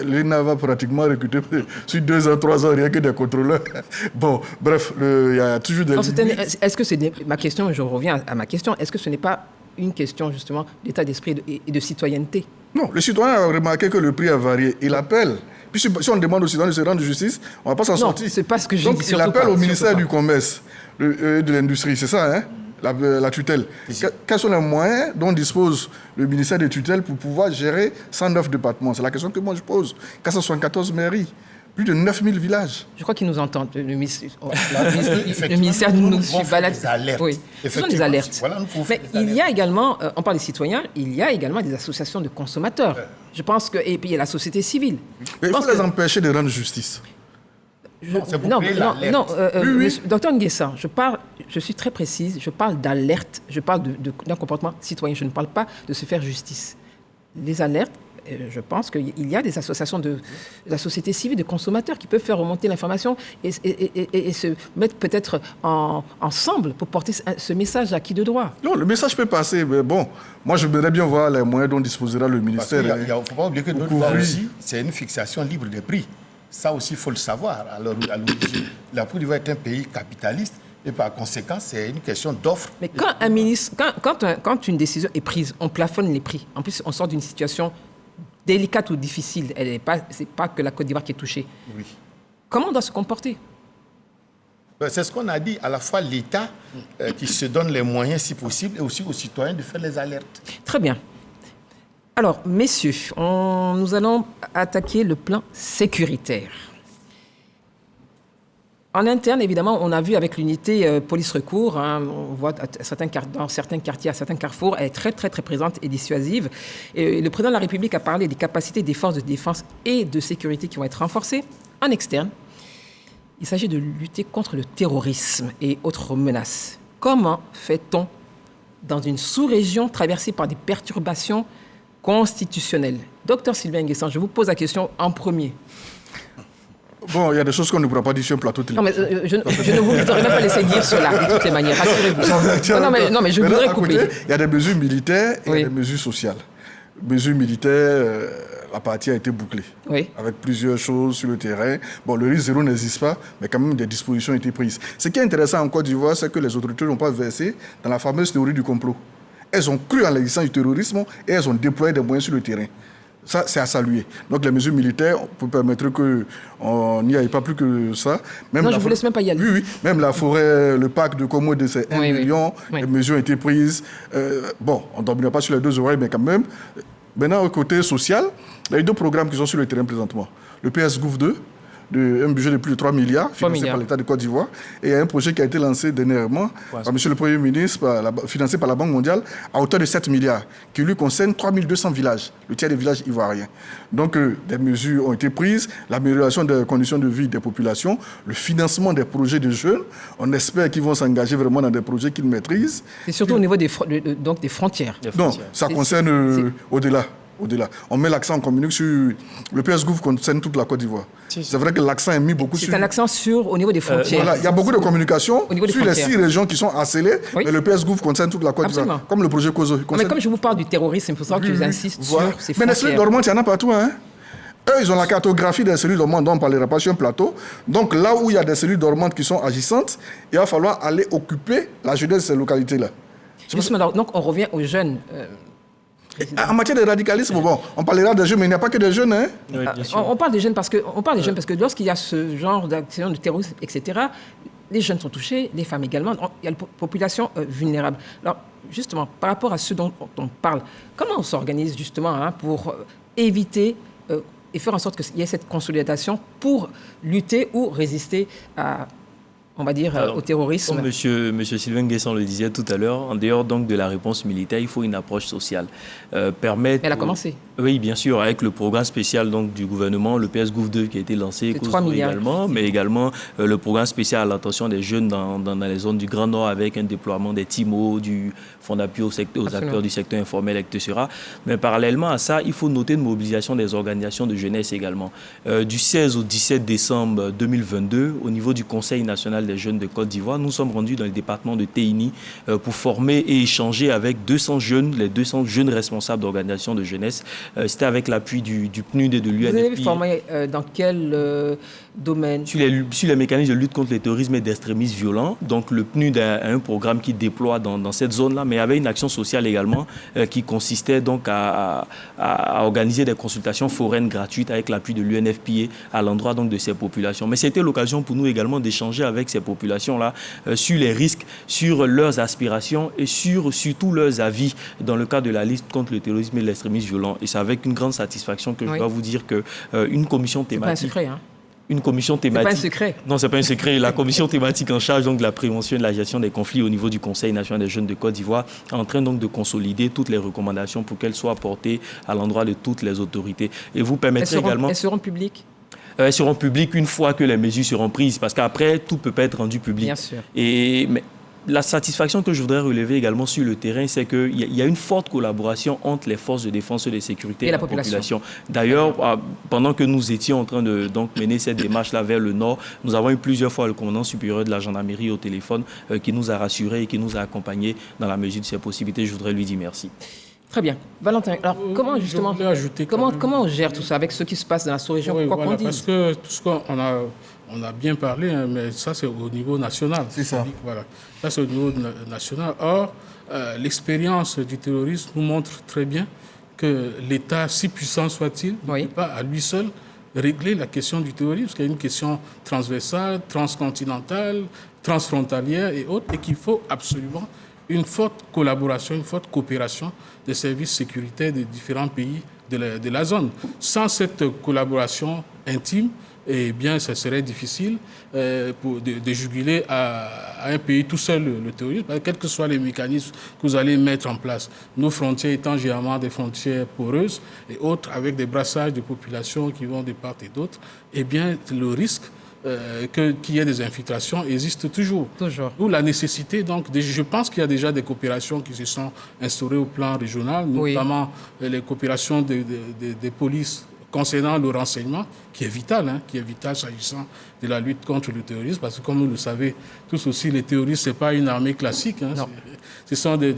L'ENA va pratiquement recruter sur 2 ans, 3 ans, rien que des contrôleurs. Bon, bref, il y a toujours des... Est-ce que c'est ma question, je reviens à ma question, est-ce que ce n'est pas une question justement d'état d'esprit et de citoyenneté? Non, le citoyen a remarqué que le prix a varié. Il appelle. Puis si on demande aux citoyens de se rendre justice, on ne va pas s'en sortir. Non, c'est pas ce que je dis. Donc il appelle au ministère du Commerce, de l'Industrie, c'est ça, hein? La tutelle. Quels sont les moyens dont dispose le ministère des tutelles pour pouvoir gérer 109 départements? C'est la question que moi je pose. 474 mairies, plus de 9000 villages. Je crois qu'ils nous entendent. Le ministère nous suit balade. Oui, ce sont des alertes. Voilà, mais il y a également, on parle des citoyens, il y a également des associations de consommateurs. Je pense que, et puis il y a la société civile. Mais il faut les empêcher de rendre justice. Docteur Nguessa, je suis très précise, je parle d'alerte, je parle d'un comportement citoyen, je ne parle pas de se faire justice. Les alertes, je pense qu'il y a des associations de la société civile, de consommateurs qui peuvent faire remonter l'information et se mettre peut-être ensemble pour porter ce message à qui de droit. Non, le message peut passer, mais bon, moi je voudrais bien voir les moyens dont disposera le ministère. Il ne faut pas oublier que notre loi aussi, c'est une fixation libre des prix. Ça aussi, il faut le savoir. Alors, à l'origine, la Côte d'Ivoire est un pays capitaliste et par conséquent, c'est une question d'offre. Mais quand quand une décision est prise, on plafonne les prix. En plus, on sort d'une situation délicate ou difficile. C'est pas que la Côte d'Ivoire qui est touchée. Oui. Comment on doit se comporter? C'est ce qu'on a dit. À la fois l'État qui se donne les moyens, si possible, et aussi aux citoyens de faire les alertes. Très bien. Alors, messieurs, nous allons attaquer le plan sécuritaire. En interne, évidemment, on a vu avec l'unité police-recours, on voit dans certains quartiers, à certains carrefours, elle est très, très, très présente et dissuasive. Et le président de la République a parlé des capacités des forces de défense et de sécurité qui vont être renforcées. En externe, il s'agit de lutter contre le terrorisme et autres menaces. Comment fait-on dans une sous-région traversée par des perturbations constitutionnelles? Docteur Sylvain Nguessan, je vous pose la question en premier. Bon, il y a des choses qu'on ne pourra pas dire sur un plateau télévisé. Non, mais je ne vous aurais même pas laissé dire cela, de toutes les manières, rassurez-vous. Non, mais je voudrais couper. Il y a des mesures militaires et des mesures sociales. Mesures militaires, la partie a été bouclée. Oui. Avec plusieurs choses sur le terrain. Bon, le risque zéro n'existe pas, mais quand même des dispositions ont été prises. Ce qui est intéressant en Côte d'Ivoire, c'est que les autorités n'ont pas versé dans la fameuse théorie du complot. Elles ont cru en l'existence du terrorisme et elles ont déployé des moyens sur le terrain. Ça, c'est à saluer. Donc, les mesures militaires, on peut permettre qu'on n'y aille pas plus que ça. Même non, je ne vous laisse même pas y aller. Oui. Même la forêt, le parc de Komodo, c'est 1 million. Oui. Les mesures ont été prises. Bon, on ne dormira pas sur les 2 oreilles, mais quand même. Maintenant, au côté social, il y a eu 2 programmes qui sont sur le terrain présentement. Le PS Gouv 2, un budget de plus de 3 milliards, financé par l'État de Côte d'Ivoire. Et il y a un projet qui a été lancé dernièrement par M. le Premier ministre, financé par la Banque mondiale, à hauteur de 7 milliards, qui lui concerne 3200 villages, le tiers des villages ivoiriens. Donc, des mesures ont été prises, l'amélioration des conditions de vie des populations, le financement des projets de jeunes. On espère qu'ils vont s'engager vraiment dans des projets qu'ils maîtrisent. Et surtout au niveau des frontières. Non, ça concerne au-delà. On met l'accent, on communique sur... Le PS Gouv concerne toute la Côte d'Ivoire. C'est vrai que l'accent est mis beaucoup sur... C'est un accent au niveau des frontières. Voilà, il y a beaucoup de communication sur les 6 régions qui sont acculées, mais le PS Gouv concerne toute la Côte d'Ivoire. Comme le projet COSO. Mais comme je vous parle du terrorisme, il faut savoir que j'insiste sur ces frontières. Mais les cellules dormantes, il y en a partout. Eux, ils ont la cartographie des cellules dormantes dont on ne parlera pas sur un plateau. Donc là où il y a des cellules dormantes qui sont agissantes, il va falloir aller occuper la jeunesse de ces localités-là. Justement, donc on revient aux jeunes... En matière de radicalisme, bon, on parlera des jeunes, mais il n'y a pas que des jeunes. Hein? Oui, on parle des jeunes parce que lorsqu'il y a ce genre d'action de terrorisme, etc., les jeunes sont touchés, les femmes également. Il y a une population vulnérable. Alors, justement, par rapport à ce dont on parle, comment on s'organise justement pour éviter et faire en sorte qu'il y ait cette consolidation pour lutter ou résister à... on va dire, au terrorisme. Comme monsieur Sylvain Nguessan le disait tout à l'heure, en dehors donc de la réponse militaire, il faut une approche sociale. Elle a commencé. Oui, bien sûr, avec le programme spécial donc, du gouvernement, le PS Gouv 2 qui a été lancé, 3 milliards. Également, mais également le programme spécial à l'attention des jeunes dans les zones du Grand Nord avec un déploiement des TIMO, du Fonds d'appui aux acteurs du secteur informel, etc. Mais parallèlement à ça, il faut noter une mobilisation des organisations de jeunesse également. Du 16 au 17 décembre 2022, au niveau du Conseil national des jeunes de Côte d'Ivoire, nous sommes rendus dans le département de Téini pour former et échanger avec 200 jeunes, les 200 jeunes responsables d'organisations de jeunesse. C'était avec l'appui du PNUD et de l'UNFPI. Vous avez formé dans quel domaine? Sur les mécanismes de lutte contre le terrorisme et d'extrémisme violent. Donc le PNUD a un programme qui déploie dans cette zone-là, mais il y avait une action sociale également qui consistait donc à organiser des consultations foraines gratuites avec l'appui de l'UNFPI à l'endroit donc de ces populations. Mais c'était l'occasion pour nous également d'échanger avec ces populations-là sur les risques, sur leurs aspirations et surtout leurs avis dans le cadre de la lutte contre le terrorisme et l'extrémisme violent. Et c'est avec une grande satisfaction que je dois vous dire qu'une commission thématique... C'est pas un secret, hein? Une commission thématique. C'est pas un secret. Non, c'est pas un secret. La commission thématique en charge donc de la prévention et de la gestion des conflits au niveau du Conseil national des jeunes de Côte d'Ivoire est en train donc de consolider toutes les recommandations pour qu'elles soient portées à l'endroit de toutes les autorités. Et vous permettrez également... Elles seront publiques? Elles seront publiques une fois que les mesures seront prises, parce qu'après, tout peut pas être rendu public. Bien sûr. Mais la satisfaction que je voudrais relever également sur le terrain, c'est qu'il y a une forte collaboration entre les forces de défense et de sécurité et la population. D'ailleurs, pendant que nous étions en train de donc, mener cette démarche-là vers le nord, nous avons eu plusieurs fois le commandant supérieur de la gendarmerie au téléphone qui nous a rassurés et qui nous a accompagnés dans la mesure de ses possibilités. Je voudrais lui dire merci. Très bien. Valentin, alors comment justement, comment on gère tout ça avec ce qui se passe dans la sous-région? Oui, voilà, parce que tout ce qu'on a bien parlé, hein, mais ça c'est au niveau national. C'est ça. Voilà. Ça c'est au niveau national. Or, l'expérience du terrorisme nous montre très bien que l'État, si puissant soit-il, ne peut pas à lui seul régler la question du terrorisme, parce qu'il y a une question transversale, transcontinentale, transfrontalière et autres, et qu'il faut absolument une forte collaboration, une forte coopération des services sécuritaires des différents pays de la zone. Sans cette collaboration intime, eh bien, ça serait difficile de juguler à un pays tout seul le terrorisme, quels que soient les mécanismes que vous allez mettre en place. Nos frontières étant généralement des frontières poreuses et autres, avec des brassages de populations qui vont de part et d'autre, eh bien, le risque qu'il y ait des infiltrations existe toujours. D'où la nécessité, donc, je pense qu'il y a déjà des coopérations qui se sont instaurées au plan régional, notamment les coopérations des polices concernant le renseignement, qui est vital s'agissant de la lutte contre le terrorisme, parce que comme vous le savez, tous aussi, les terroristes, ce n'est pas une armée classique, hein, ce sont des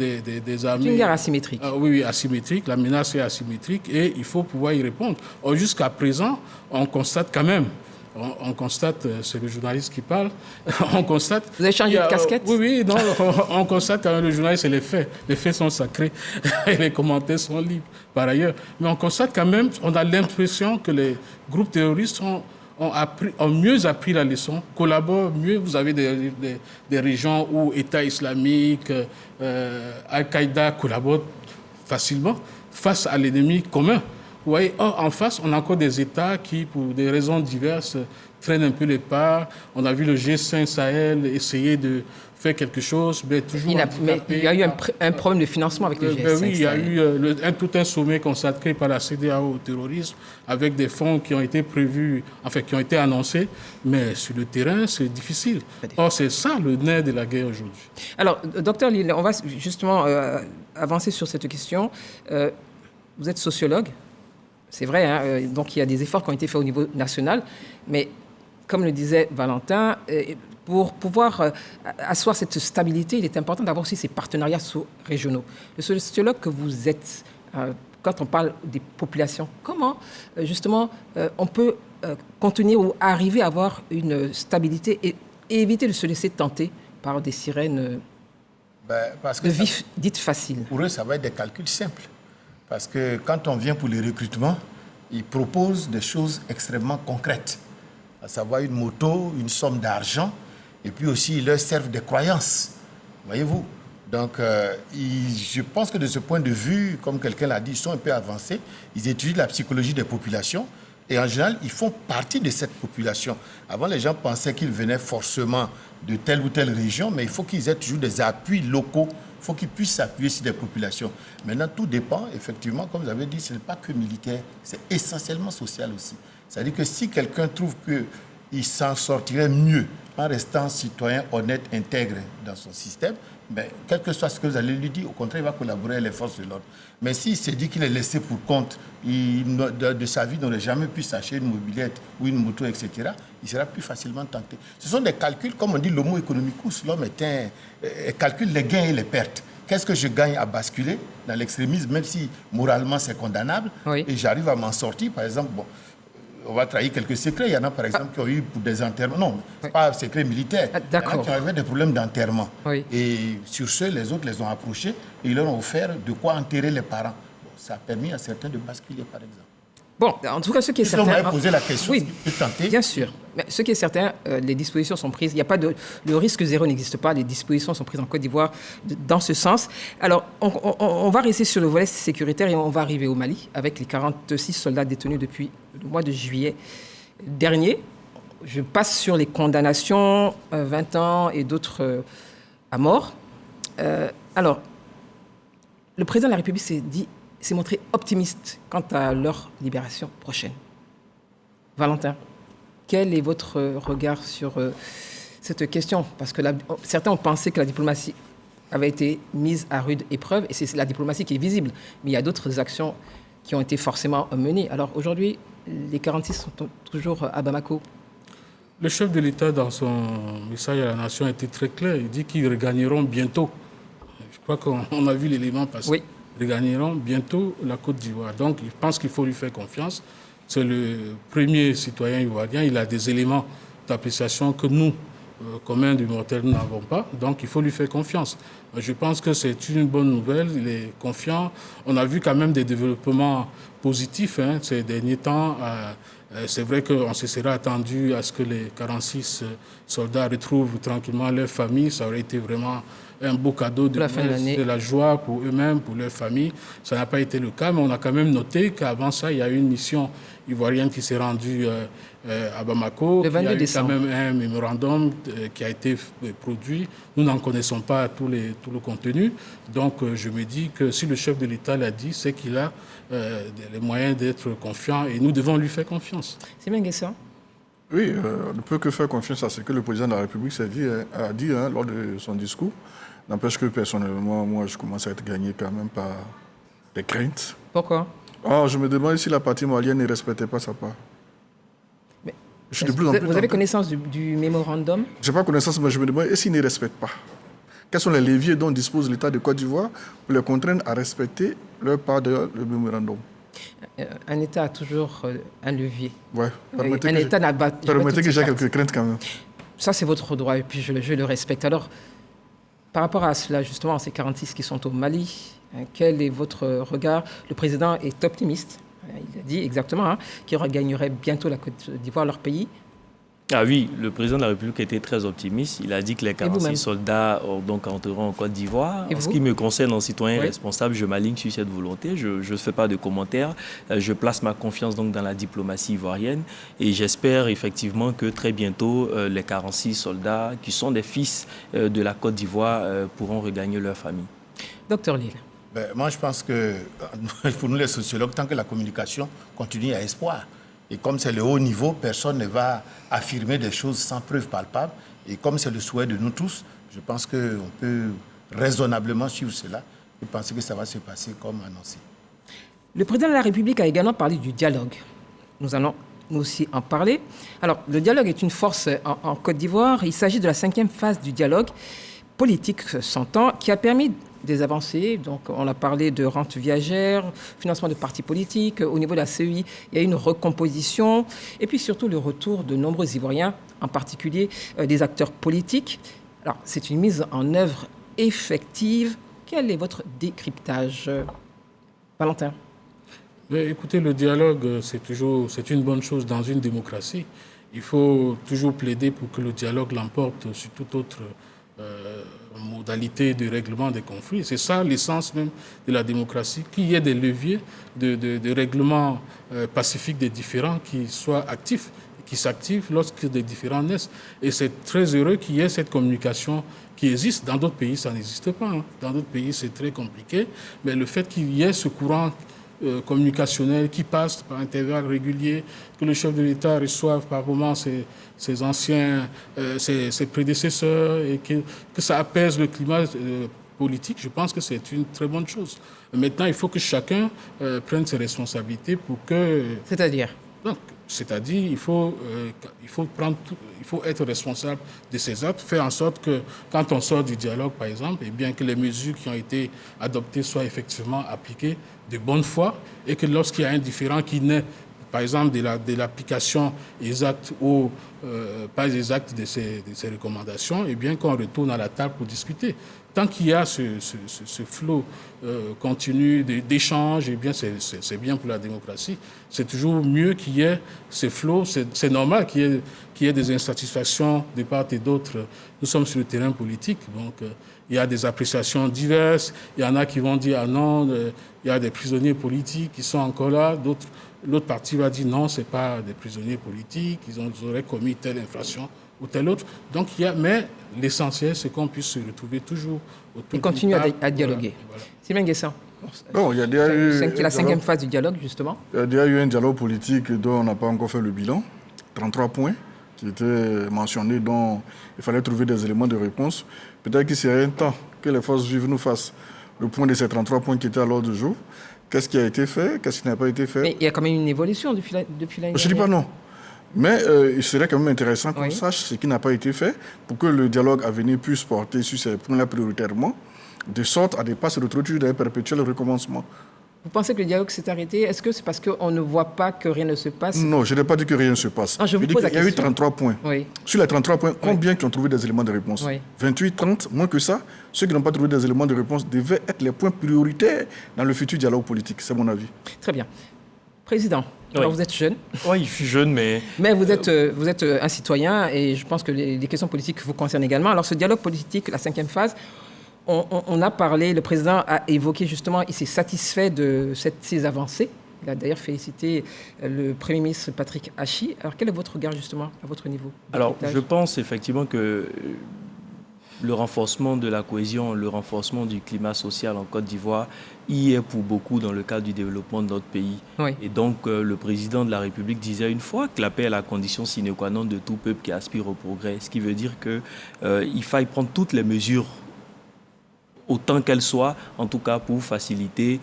armées... C'est une guerre asymétrique. Oui, asymétrique, la menace est asymétrique et il faut pouvoir y répondre. Or, jusqu'à présent, on constate quand même, on constate, c'est le journaliste qui parle, on constate... Vous avez changé de casquette? Oui, non, on constate quand même, le journaliste, c'est les faits. Les faits sont sacrés et les commentaires sont libres, par ailleurs. Mais on constate quand même, on a l'impression que les groupes terroristes ont mieux appris la leçon, collaborent mieux. Vous avez des régions où État islamique, Al-Qaïda collaborent facilement face à l'ennemi commun. Vous voyez, en face, on a encore des États qui, pour des raisons diverses, freinent un peu les pas. On a vu le G5 Sahel essayer de faire quelque chose, mais toujours il y a eu un problème de financement avec le G5 oui, il y a eu tout un sommet consacré par la CEDEAO au terrorisme, avec des fonds qui ont été prévus, enfin qui ont été annoncés, mais sur le terrain, c'est difficile. Or, c'est ça le nerf de la guerre aujourd'hui. Alors, docteur Lille, on va justement avancer sur cette question. Vous êtes sociologue. C'est vrai, hein, donc il y a des efforts qui ont été faits au niveau national, mais comme le disait Valentin, pour pouvoir asseoir cette stabilité, il est important d'avoir aussi ces partenariats sous-régionaux. Le sociologue que vous êtes, quand on parle des populations, comment justement on peut contenir ou arriver à avoir une stabilité et éviter de se laisser tenter par des sirènes de vie dites faciles? Pour eux, ça va être des calculs simples. Parce que quand on vient pour les recrutements, ils proposent des choses extrêmement concrètes, à savoir une moto, une somme d'argent, et puis aussi ils leur servent des croyances, voyez-vous. Donc, je pense que de ce point de vue, comme quelqu'un l'a dit, ils sont un peu avancés, ils étudient la psychologie des populations, et en général, ils font partie de cette population. Avant, les gens pensaient qu'ils venaient forcément de telle ou telle région, mais il faut qu'ils aient toujours des appuis locaux. Il faut qu'ils puissent s'appuyer sur des populations. Maintenant, tout dépend, effectivement, comme vous avez dit, ce n'est pas que militaire, c'est essentiellement social aussi. C'est-à-dire que si quelqu'un trouve qu'il s'en sortirait mieux en restant citoyen honnête, intègre dans son système, ben, quel que soit ce que vous allez lui dire, au contraire, il va collaborer avec les forces de l'ordre. Mais s'il se dit qu'il est laissé pour compte, de sa vie, il n'aurait jamais pu s'acheter une mobilette ou une moto, etc., il sera plus facilement tenté. Ce sont des calculs, comme on dit, l'homo economicus, l'homme calcule les gains et les pertes. Qu'est-ce que je gagne à basculer dans l'extrémisme, même si moralement c'est condamnable, et j'arrive à m'en sortir, par exemple, bon, on va trahir quelques secrets. Il y en a, par exemple, qui ont eu pour des enterrements. Non, ce n'est pas un secret militaire. Il y en a qui avaient des problèmes d'enterrement. Et sur ce, les autres les ont approchés et ils leur ont offert de quoi enterrer les parents. Bon, ça a permis à certains de basculer, par exemple. Bon, en tout cas, ce qui est certain... Si on m'avait posé la question, oui, je peux tenter. Bien sûr. Mais ce qui est certain, les dispositions sont prises. Il n'y a pas le risque zéro n'existe pas. Les dispositions sont prises en Côte d'Ivoire dans ce sens. Alors, on va rester sur le volet sécuritaire et on va arriver au Mali avec les 46 soldats détenus depuis le mois de juillet dernier. Je passe sur les condamnations, 20 ans et d'autres à mort. Alors, le président de la République s'est montré optimiste quant à leur libération prochaine. Valentin, quel est votre regard sur cette question? Parce que certains ont pensé que la diplomatie avait été mise à rude épreuve, et c'est la diplomatie qui est visible. Mais il y a d'autres actions qui ont été forcément menées. Alors aujourd'hui, les 46 sont toujours à Bamako. Le chef de l'État, dans son message à la nation, a été très clair. Il dit qu'ils regagneront bientôt. Je crois qu'on a vu l'élément passer. Oui. Regagneront bientôt la Côte d'Ivoire. Donc, je pense qu'il faut lui faire confiance. C'est le premier citoyen ivoirien. Il a des éléments d'appréciation que nous, communs du mortel, nous n'avons pas. Donc, il faut lui faire confiance. Je pense que c'est une bonne nouvelle. Il est confiant. On a vu quand même des développements positifs ces derniers temps. C'est vrai qu'on se serait attendu à ce que les 46 soldats retrouvent tranquillement leur famille. Ça aurait été vraiment un beau cadeau de la joie pour eux-mêmes, pour leur famille. Ça n'a pas été le cas, mais on a quand même noté qu'avant ça, il y a eu une mission ivoirienne qui s'est rendue à Bamako. Le 22 décembre. Il y a eu quand même un mémorandum qui a été produit. Nous n'en connaissons pas tout le contenu. Donc, je me dis que si le chef de l'État l'a dit, c'est qu'il a les moyens d'être confiant et nous devons lui faire confiance. C'est bien ça. Oui, on ne peut que faire confiance à ce que le président de la République a dit lors de son discours. N'empêche que personnellement, moi, je commence à être gagné quand même par des craintes. Pourquoi? Je me demande si la partie malienne ne respectait pas sa part. Mais je suis de plus en plus vous avez connaissance du mémorandum? Je n'ai pas connaissance, mais je me demande, est-ce qu'ils ne respectent pas? Quels sont les leviers dont dispose l'État de Côte d'Ivoire pour les contraindre à respecter leur part de le mémorandum? Un État a toujours un levier. Ouais. Permettez que j'ai quelques craintes quand même. Ça, c'est votre droit et puis je le respecte. Alors, par rapport à cela, justement, ces 46 qui sont au Mali, quel est votre regard? Le président est optimiste. Il a dit exactement qu'il regagnerait bientôt la Côte d'Ivoire, leur pays. Ah oui, le président de la République était très optimiste. Il a dit que les 46 soldats donc entreront en Côte d'Ivoire. En ce qui me concerne, en citoyen responsable, je m'aligne sur cette volonté. Je ne fais pas de commentaires. Je place ma confiance donc dans la diplomatie ivoirienne et j'espère effectivement que très bientôt, les 46 soldats qui sont des fils de la Côte d'Ivoire pourront regagner leur famille. Docteur Lille. Moi, je pense que pour nous les sociologues, tant que la communication continue, il y a espoir. Et comme c'est le haut niveau, personne ne va affirmer des choses sans preuve palpable. Et comme c'est le souhait de nous tous, je pense qu'on peut raisonnablement suivre cela et penser que ça va se passer comme annoncé. Le président de la République a également parlé du dialogue. Nous allons nous aussi en parler. Alors, le dialogue est une force en Côte d'Ivoire. Il s'agit de la 5e phase du dialogue politique, s'entend, qui a permis des avancées. Donc, on a parlé de rente viagère, financement de partis politiques. Au niveau de la CEI, il y a une recomposition. Et puis surtout, le retour de nombreux Ivoiriens, en particulier des acteurs politiques. Alors, c'est une mise en œuvre effective. Quel est votre décryptage, Valentin? Mais écoutez, le dialogue, c'est une bonne chose dans une démocratie. Il faut toujours plaider pour que le dialogue l'emporte sur toute autre modalité de règlement des conflits. C'est ça l'essence même de la démocratie, qu'il y ait des leviers de règlement pacifique des différends qui soient actifs, qui s'activent lorsque des différends naissent. Et c'est très heureux qu'il y ait cette communication qui existe. Dans d'autres pays, ça n'existe pas. Dans d'autres pays, c'est très compliqué. Mais le fait qu'il y ait ce courant communicationnels qui passent par intervalles réguliers, que le chef de l'État reçoive par moments ses anciens, ses prédécesseurs, et que ça apaise le climat politique. Je pense que c'est une très bonne chose. Maintenant, il faut que chacun prenne ses responsabilités pour que... C'est-à-dire, il faut être responsable de ses actes, faire en sorte que, quand on sort du dialogue, par exemple, et bien que les mesures qui ont été adoptées soient effectivement appliquées de bonne foi, et que lorsqu'il y a un différend qui naît, par exemple, de l'application exacte ou pas exacte de ces recommandations, et bien qu'on retourne à la table pour discuter. Tant qu'il y a ce flot continu d'échanges, eh bien c'est bien pour la démocratie. C'est toujours mieux qu'il y ait ce flot. C'est normal qu'il y ait des insatisfactions de part et d'autre. Nous sommes sur le terrain politique, donc il y a des appréciations diverses. Il y en a qui vont dire « Ah non, il y a des prisonniers politiques qui sont encore là ». L'autre partie va dire « Non, ce n'est pas des prisonniers politiques, ils auraient commis telle infraction ». Ou tel autre. Donc, mais l'essentiel, c'est qu'on puisse se retrouver toujours autour. Et continuer à dialoguer. Voilà. Sylvain Guessan. Bon, il y a déjà eu la cinquième phase du dialogue, justement. Il y a déjà eu un dialogue politique dont on n'a pas encore fait le bilan. 33 points qui étaient mentionnés, dont il fallait trouver des éléments de réponse. Peut-être qu'il serait un temps que les forces vives nous fassent le point de ces 33 points qui étaient à l'ordre du jour. Qu'est-ce qui a été fait? Qu'est-ce qui n'a pas été fait? Mais il y a quand même une évolution depuis l'année dernière. Je ne dis pas non. Mais il serait quand même intéressant qu'on sache ce qui n'a pas été fait pour que le dialogue à venir puisse porter sur ces points-là prioritairement, de sorte à ne pas se retrouver dans un perpétuel recommencement. Vous pensez que le dialogue s'est arrêté? Est-ce que c'est parce qu'on ne voit pas que rien ne se passe? Non, je n'ai pas dit que rien ne se passe. Je vous pose la question. Il y a eu 33 points. Oui. Sur les 33 points, combien qui ont trouvé des éléments de réponse? 28, 30, moins que ça. Ceux qui n'ont pas trouvé des éléments de réponse devaient être les points prioritaires dans le futur dialogue politique. C'est mon avis. Très bien. Président, alors vous êtes jeune. Oui, je suis jeune, mais... Mais vous êtes un citoyen et je pense que les questions politiques vous concernent également. Alors ce dialogue politique, la cinquième phase, on a parlé, le président a évoqué justement, il s'est satisfait de ces avancées. Il a d'ailleurs félicité le Premier ministre Patrick Hachi. Alors quel est votre regard justement à votre niveau? Alors je pense effectivement que le renforcement de la cohésion, le renforcement du climat social en Côte d'Ivoire y est pour beaucoup dans le cadre du développement de notre pays. Oui. Et donc, le président de la République disait une fois que la paix est la condition sine qua non de tout peuple qui aspire au progrès. Ce qui veut dire qu'il faille prendre toutes les mesures, autant qu'elles soient, en tout cas pour faciliter,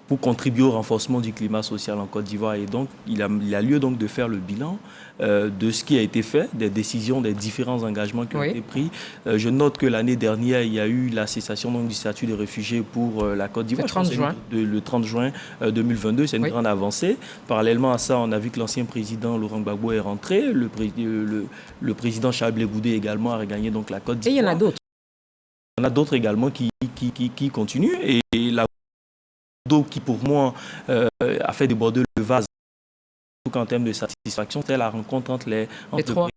pour contribuer au renforcement du climat social en Côte d'Ivoire. Et donc, il a lieu donc de faire le bilan de ce qui a été fait, des décisions, des différents engagements qui ont été pris. Je note que l'année dernière, il y a eu la cessation donc, du statut de réfugié pour la Côte d'Ivoire. Le 30 juin 2022, c'est une grande avancée. Parallèlement à ça, on a vu que l'ancien président Laurent Gbagbo est rentré. Le président Charles Blé Goudé également a regagné donc, la Côte d'Ivoire. Et il y en a d'autres. Il y en a d'autres également qui continuent. Et la qui, pour moi, a fait déborder le vase, en termes de satisfaction, c'est la rencontre entre le président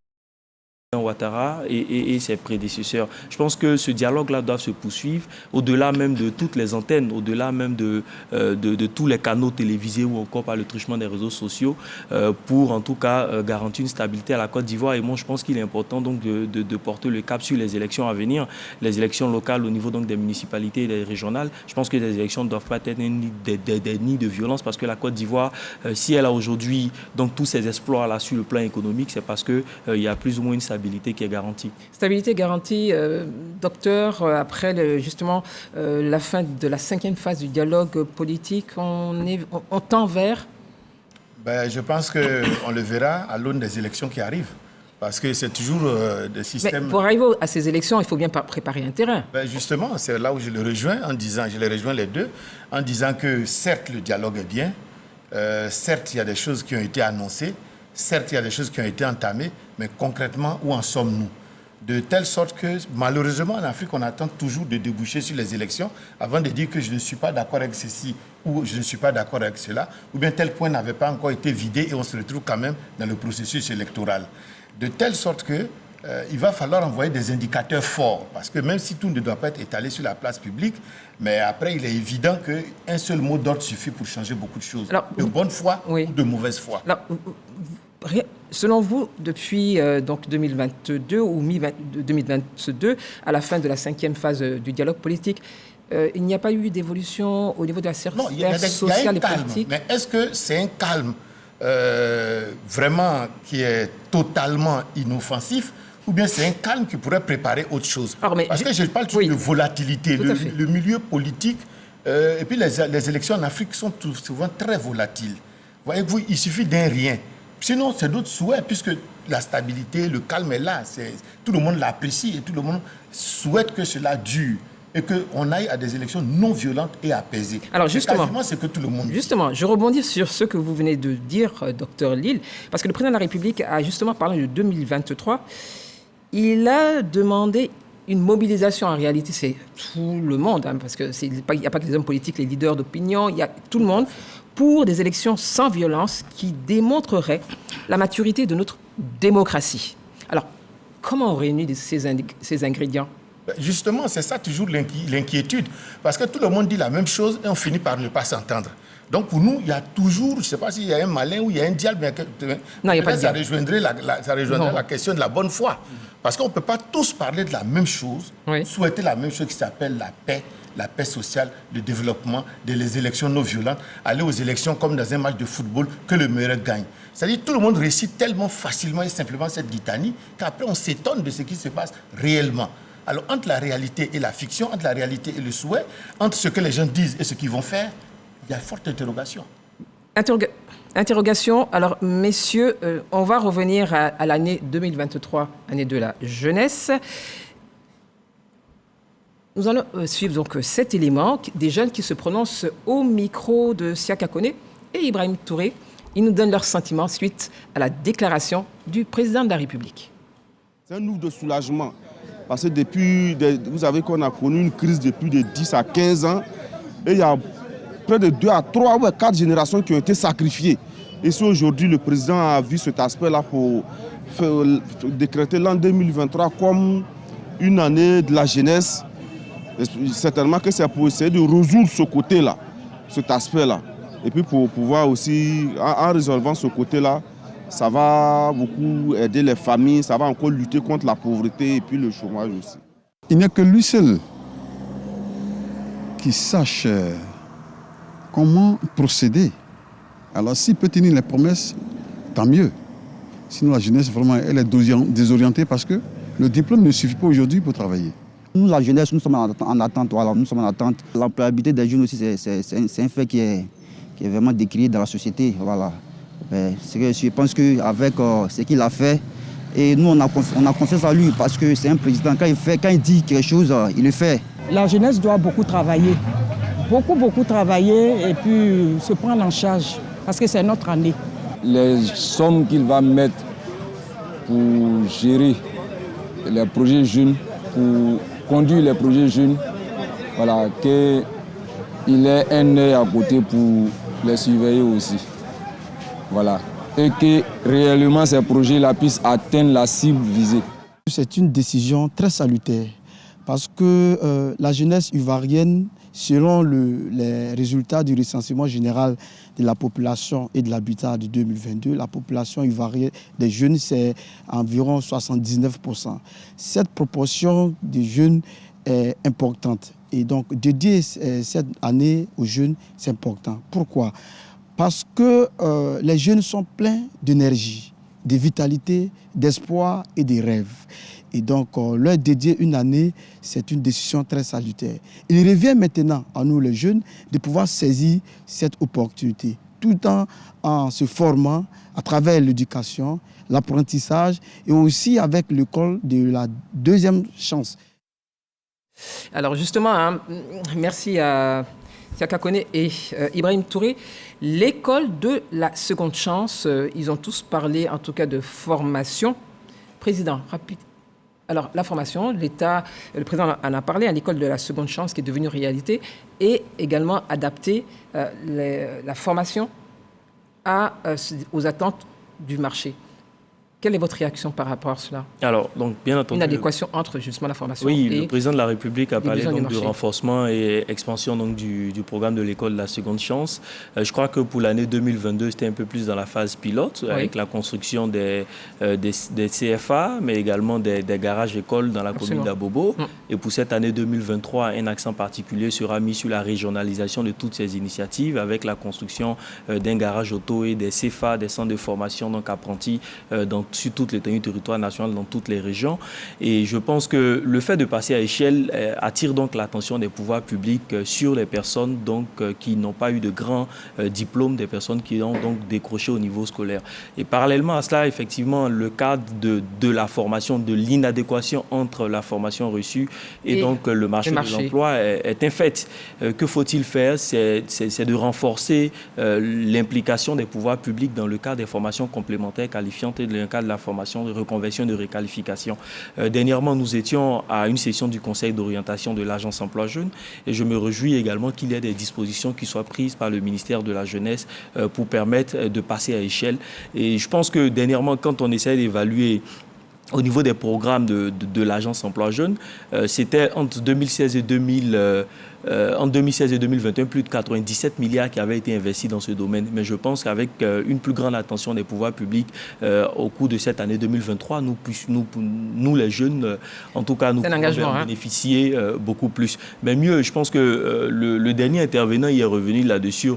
Ouattara et ses prédécesseurs. Je pense que ce dialogue-là doit se poursuivre au-delà même de toutes les antennes, au-delà même de tous les canaux télévisés ou encore par le truchement des réseaux sociaux pour en tout cas garantir une stabilité à la Côte d'Ivoire. Et moi je pense qu'il est important donc de porter le cap sur les élections à venir, les élections locales au niveau donc des municipalités et des régionales. Je pense que les élections ne doivent pas être des nids de violence parce que la Côte d'Ivoire, si elle a aujourd'hui donc tous ses exploits là sur le plan économique, c'est parce qu'il y a plus ou moins une stabilité qui est garantie. Stabilité garantie, docteur, après justement la fin de la cinquième phase du dialogue politique, on tend vers... Je pense qu'on le verra à l'aune des élections qui arrivent. Parce que c'est toujours des systèmes... Mais pour arriver à ces élections, il faut bien préparer un terrain. Justement, c'est là où je le rejoins, je les rejoins les deux, en disant que certes, le dialogue est bien, certes, il y a des choses qui ont été annoncées, certes, il y a des choses qui ont été entamées, mais concrètement, où en sommes-nous? De telle sorte que, malheureusement, en Afrique, on attend toujours de déboucher sur les élections avant de dire que je ne suis pas d'accord avec ceci ou je ne suis pas d'accord avec cela, ou bien tel point n'avait pas encore été vidé et on se retrouve quand même dans le processus électoral. De telle sorte que il va falloir envoyer des indicateurs forts, parce que même si tout ne doit pas être étalé sur la place publique, mais après, il est évident qu'un seul mot d'ordre suffit pour changer beaucoup de choses, de bonne foi ou de mauvaise foi. Alors, selon vous, depuis donc 2022 ou mi-2022, à la fin de la cinquième phase du dialogue politique, il n'y a pas eu d'évolution au niveau de la sphère sociale et politique. Mais est-ce que c'est un calme vraiment qui est totalement inoffensif ou bien c'est un calme qui pourrait préparer autre chose? Parce que je parle toujours de volatilité. Le milieu politique et puis les élections en Afrique sont souvent très volatiles. Voyez-vous, il suffit d'un rien. Sinon, c'est d'autres souhaits, puisque la stabilité, le calme est là. Tout le monde l'apprécie et tout le monde souhaite que cela dure et qu'on aille à des élections non violentes et apaisées. Alors justement, c'est que tout le monde... Justement, je rebondis sur ce que vous venez de dire, Dr Lille, parce que le président de la République a justement parlé de 2023. Il a demandé une mobilisation, en réalité, c'est tout le monde, parce qu'il n'y a pas que les hommes politiques, les leaders d'opinion, il y a tout le monde, pour des élections sans violence qui démontreraient la maturité de notre démocratie. Alors, comment on réunit ces ingrédients? Justement, c'est ça toujours l'inquiétude, parce que tout le monde dit la même chose et on finit par ne pas s'entendre. Donc pour nous, il y a toujours, je ne sais pas s'il y a un malin ou il y a un diable, mais non, il y a pas de ça rejoindrait la question de la bonne foi. Parce qu'on ne peut pas tous parler de la même chose, souhaiter la même chose qui s'appelle la paix sociale, le développement, les élections non violentes, aller aux élections comme dans un match de football, que le meilleur gagne. C'est-à-dire que tout le monde récite tellement facilement et simplement cette litanie qu'après on s'étonne de ce qui se passe réellement. Alors entre la réalité et la fiction, entre la réalité et le souhait, entre ce que les gens disent et ce qu'ils vont faire, il y a forte interrogation. Interrogation. Alors, messieurs, on va revenir à l'année 2023, année de la jeunesse. Nous allons suivre donc 7 éléments des jeunes qui se prononcent au micro de Siaka Kone et Ibrahim Touré. Ils nous donnent leurs sentiments suite à la déclaration du président de la République. C'est un ouf de soulagement. Parce que vous savez qu'on a connu une crise depuis de 10 à 15 ans. Et il y a près de 2 à 3 ou 4 générations qui ont été sacrifiées. Et si aujourd'hui le président a vu cet aspect-là pour décréter l'an 2023 comme une année de la jeunesse, certainement que c'est pour essayer de résoudre ce côté-là, cet aspect-là. Et puis pour pouvoir aussi, en résolvant ce côté-là, ça va beaucoup aider les familles, ça va encore lutter contre la pauvreté et puis le chômage aussi. Il n'y a que lui seul qui sache comment procéder. Alors s'il peut tenir les promesses, tant mieux. Sinon la jeunesse, vraiment, elle est désorientée parce que le diplôme ne suffit pas aujourd'hui pour travailler. Nous, la jeunesse, nous sommes en attente. Voilà, nous sommes en attente. L'employabilité des jeunes aussi, c'est un fait qui est vraiment décrié dans la société. Voilà. Je pense qu'avec ce qu'il a fait, et nous on a confiance en lui parce que c'est un président, quand il dit quelque chose, il le fait. La jeunesse doit beaucoup travailler, beaucoup travailler et puis se prendre en charge parce que c'est notre année. Les sommes qu'il va mettre pour gérer les projets jeunes, pour conduire les projets jeunes, voilà, qu'il ait un œil à côté pour les surveiller aussi. Voilà. Et que réellement ces projets-là puissent atteindre la cible visée. C'est une décision très salutaire parce que la jeunesse ivoirienne, selon les résultats du recensement général de la population et de l'habitat de 2022, la population ivoirienne des jeunes, c'est environ 79%. Cette proportion des jeunes est importante. Et donc, dédier cette année aux jeunes, c'est important. Pourquoi ? Parce que les jeunes sont pleins d'énergie, de vitalité, d'espoir et de rêves. Et donc, leur dédier une année, c'est une décision très salutaire. Il revient maintenant à nous, les jeunes, de pouvoir saisir cette opportunité, tout en se formant à travers l'éducation, l'apprentissage et aussi avec l'école de la deuxième chance. Alors justement, merci à Siaka Kone et Ibrahim Touré. L'école de la seconde chance, ils ont tous parlé en tout cas de formation. Président, rapide. Alors la formation, l'État, le président en a parlé, à l'école de la seconde chance qui est devenue réalité, et également adapter la formation aux attentes du marché. Quelle est votre réaction par rapport à cela? Alors, donc, bien entendu... Une adéquation entre justement la formation et le président de la République a parlé donc, du renforcement et expansion donc, du programme de l'école de la seconde chance. Je crois que pour l'année 2022, c'était un peu plus dans la phase pilote, avec la construction des CFA, mais également des garages-écoles dans la commune d'Abobo. Et pour cette année 2023, un accent particulier sera mis sur la régionalisation de toutes ces initiatives, avec la construction d'un garage auto et des CFA, des centres de formation donc apprentis sur toute l'étendue du territoire national, dans toutes les régions. Et je pense que le fait de passer à échelle attire donc l'attention des pouvoirs publics sur les personnes donc, qui n'ont pas eu de grands diplômes, des personnes qui ont donc décroché au niveau scolaire. Et parallèlement à cela, effectivement, le cadre de la formation, de l'inadéquation entre la formation reçue et donc le marché de l'emploi est un fait. Que faut-il faire? C'est de renforcer l'implication des pouvoirs publics dans le cadre des formations complémentaires qualifiantes et dans le cadre de la formation de reconversion et de réqualification. Dernièrement, nous étions à une session du Conseil d'orientation de l'Agence Emploi Jeune et je me réjouis également qu'il y ait des dispositions qui soient prises par le ministère de la Jeunesse pour permettre de passer à échelle. Et je pense que dernièrement, quand on essaie d'évaluer au niveau des programmes de l'Agence Emploi Jeune, c'était entre 2016 et 2021, plus de 97 milliards qui avaient été investis dans ce domaine. Mais je pense qu'avec une plus grande attention des pouvoirs publics au cours de cette année 2023, nous les jeunes, en tout cas, nous pouvons bénéficier beaucoup plus. Mais mieux, je pense que le dernier intervenant y est revenu là-dessus.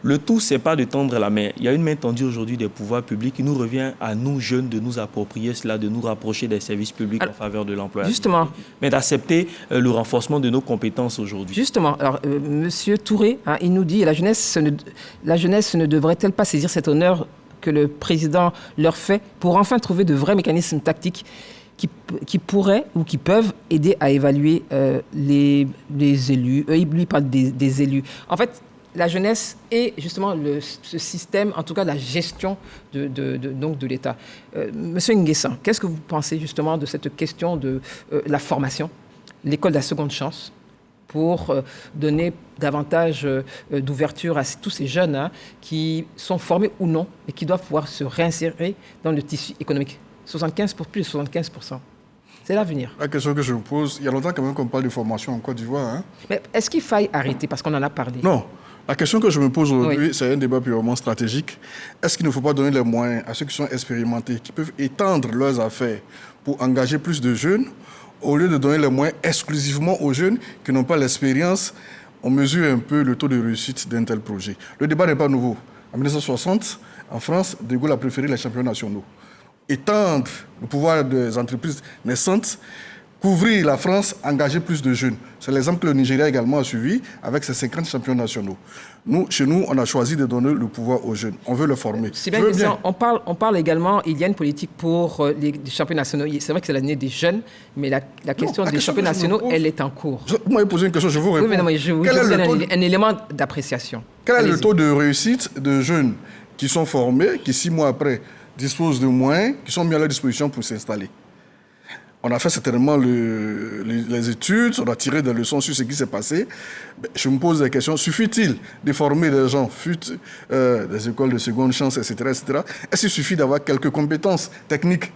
Le tout, ce n'est pas de tendre la main. Il y a une main tendue aujourd'hui des pouvoirs publics. Il nous revient à nous, jeunes, de nous approprier cela, de nous rapprocher des services publics en faveur de l'emploi. Justement. Mais d'accepter le renforcement de nos compétences aujourd'hui. Justement. Alors, Monsieur Touré, il nous dit, la jeunesse ne devrait-elle pas saisir cet honneur que le président leur fait pour enfin trouver de vrais mécanismes tactiques qui pourraient ou qui peuvent aider à évaluer les élus. Il lui parle des élus. En fait, la jeunesse et justement ce système, en tout cas la gestion de l'État. Monsieur Nguessan, qu'est-ce que vous pensez justement de cette question de la formation, l'école de la seconde chance, pour donner davantage d'ouverture à tous ces jeunes qui sont formés ou non et qui doivent pouvoir se réinsérer dans le tissu économique? Plus de 75%. C'est l'avenir. La question que je me pose, il y a longtemps quand même qu'on parle de formation en Côte d'Ivoire. Mais est-ce qu'il faille arrêter parce qu'on en a parlé? Non. La question que je me pose aujourd'hui, c'est un débat purement stratégique. Est-ce qu'il ne faut pas donner les moyens à ceux qui sont expérimentés, qui peuvent étendre leurs affaires pour engager plus de jeunes, au lieu de donner les moyens exclusivement aux jeunes qui n'ont pas l'expérience? On mesure un peu le taux de réussite d'un tel projet. Le débat n'est pas nouveau. En 1960, en France, De Gaulle a préféré les champions nationaux. Étendre le pouvoir des entreprises naissantes, couvrir la France, engager plus de jeunes. C'est l'exemple que le Nigeria également a suivi avec ses 50 champions nationaux. Chez nous, on a choisi de donner le pouvoir aux jeunes. On veut les former. C'est bien. On parle également, il y a une politique pour les champions nationaux. C'est vrai que c'est l'année des jeunes, mais la question des champions nationaux, elle est en cours. Vous m'avez posé une question, je vous réponds. Oui, mais non, je vous donne un élément d'appréciation. Quel est le taux de réussite de jeunes qui sont formés, qui 6 mois après disposent de moyens, qui sont mis à leur disposition pour s'installer? On a fait certainement les études, on a tiré des leçons sur ce qui s'est passé. Je me pose des questions. Suffit-il de former des gens, des écoles de seconde chance, etc., etc. Est-ce qu'il suffit d'avoir quelques compétences techniques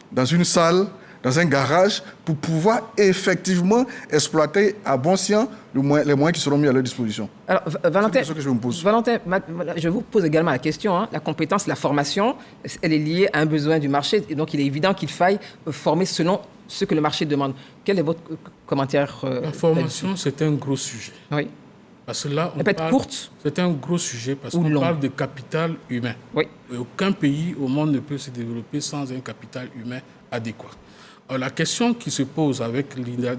dans une salle, dans un garage, pour pouvoir effectivement exploiter à bon escient les moyens qui seront mis à leur disposition? Alors, Valentin, c'est ce que je me pose. Valentin, je vous pose également la question. La compétence, la formation, elle est liée à un besoin du marché. Et donc, il est évident qu'il faille former selon ce que le marché demande. Quel est votre commentaire La formation, c'est un gros sujet. Oui. Parce que là, courte. C'est un gros sujet parce qu'on parle de capital humain. Oui. Et aucun pays au monde ne peut se développer sans un capital humain adéquat. Alors, la question qui se pose avec la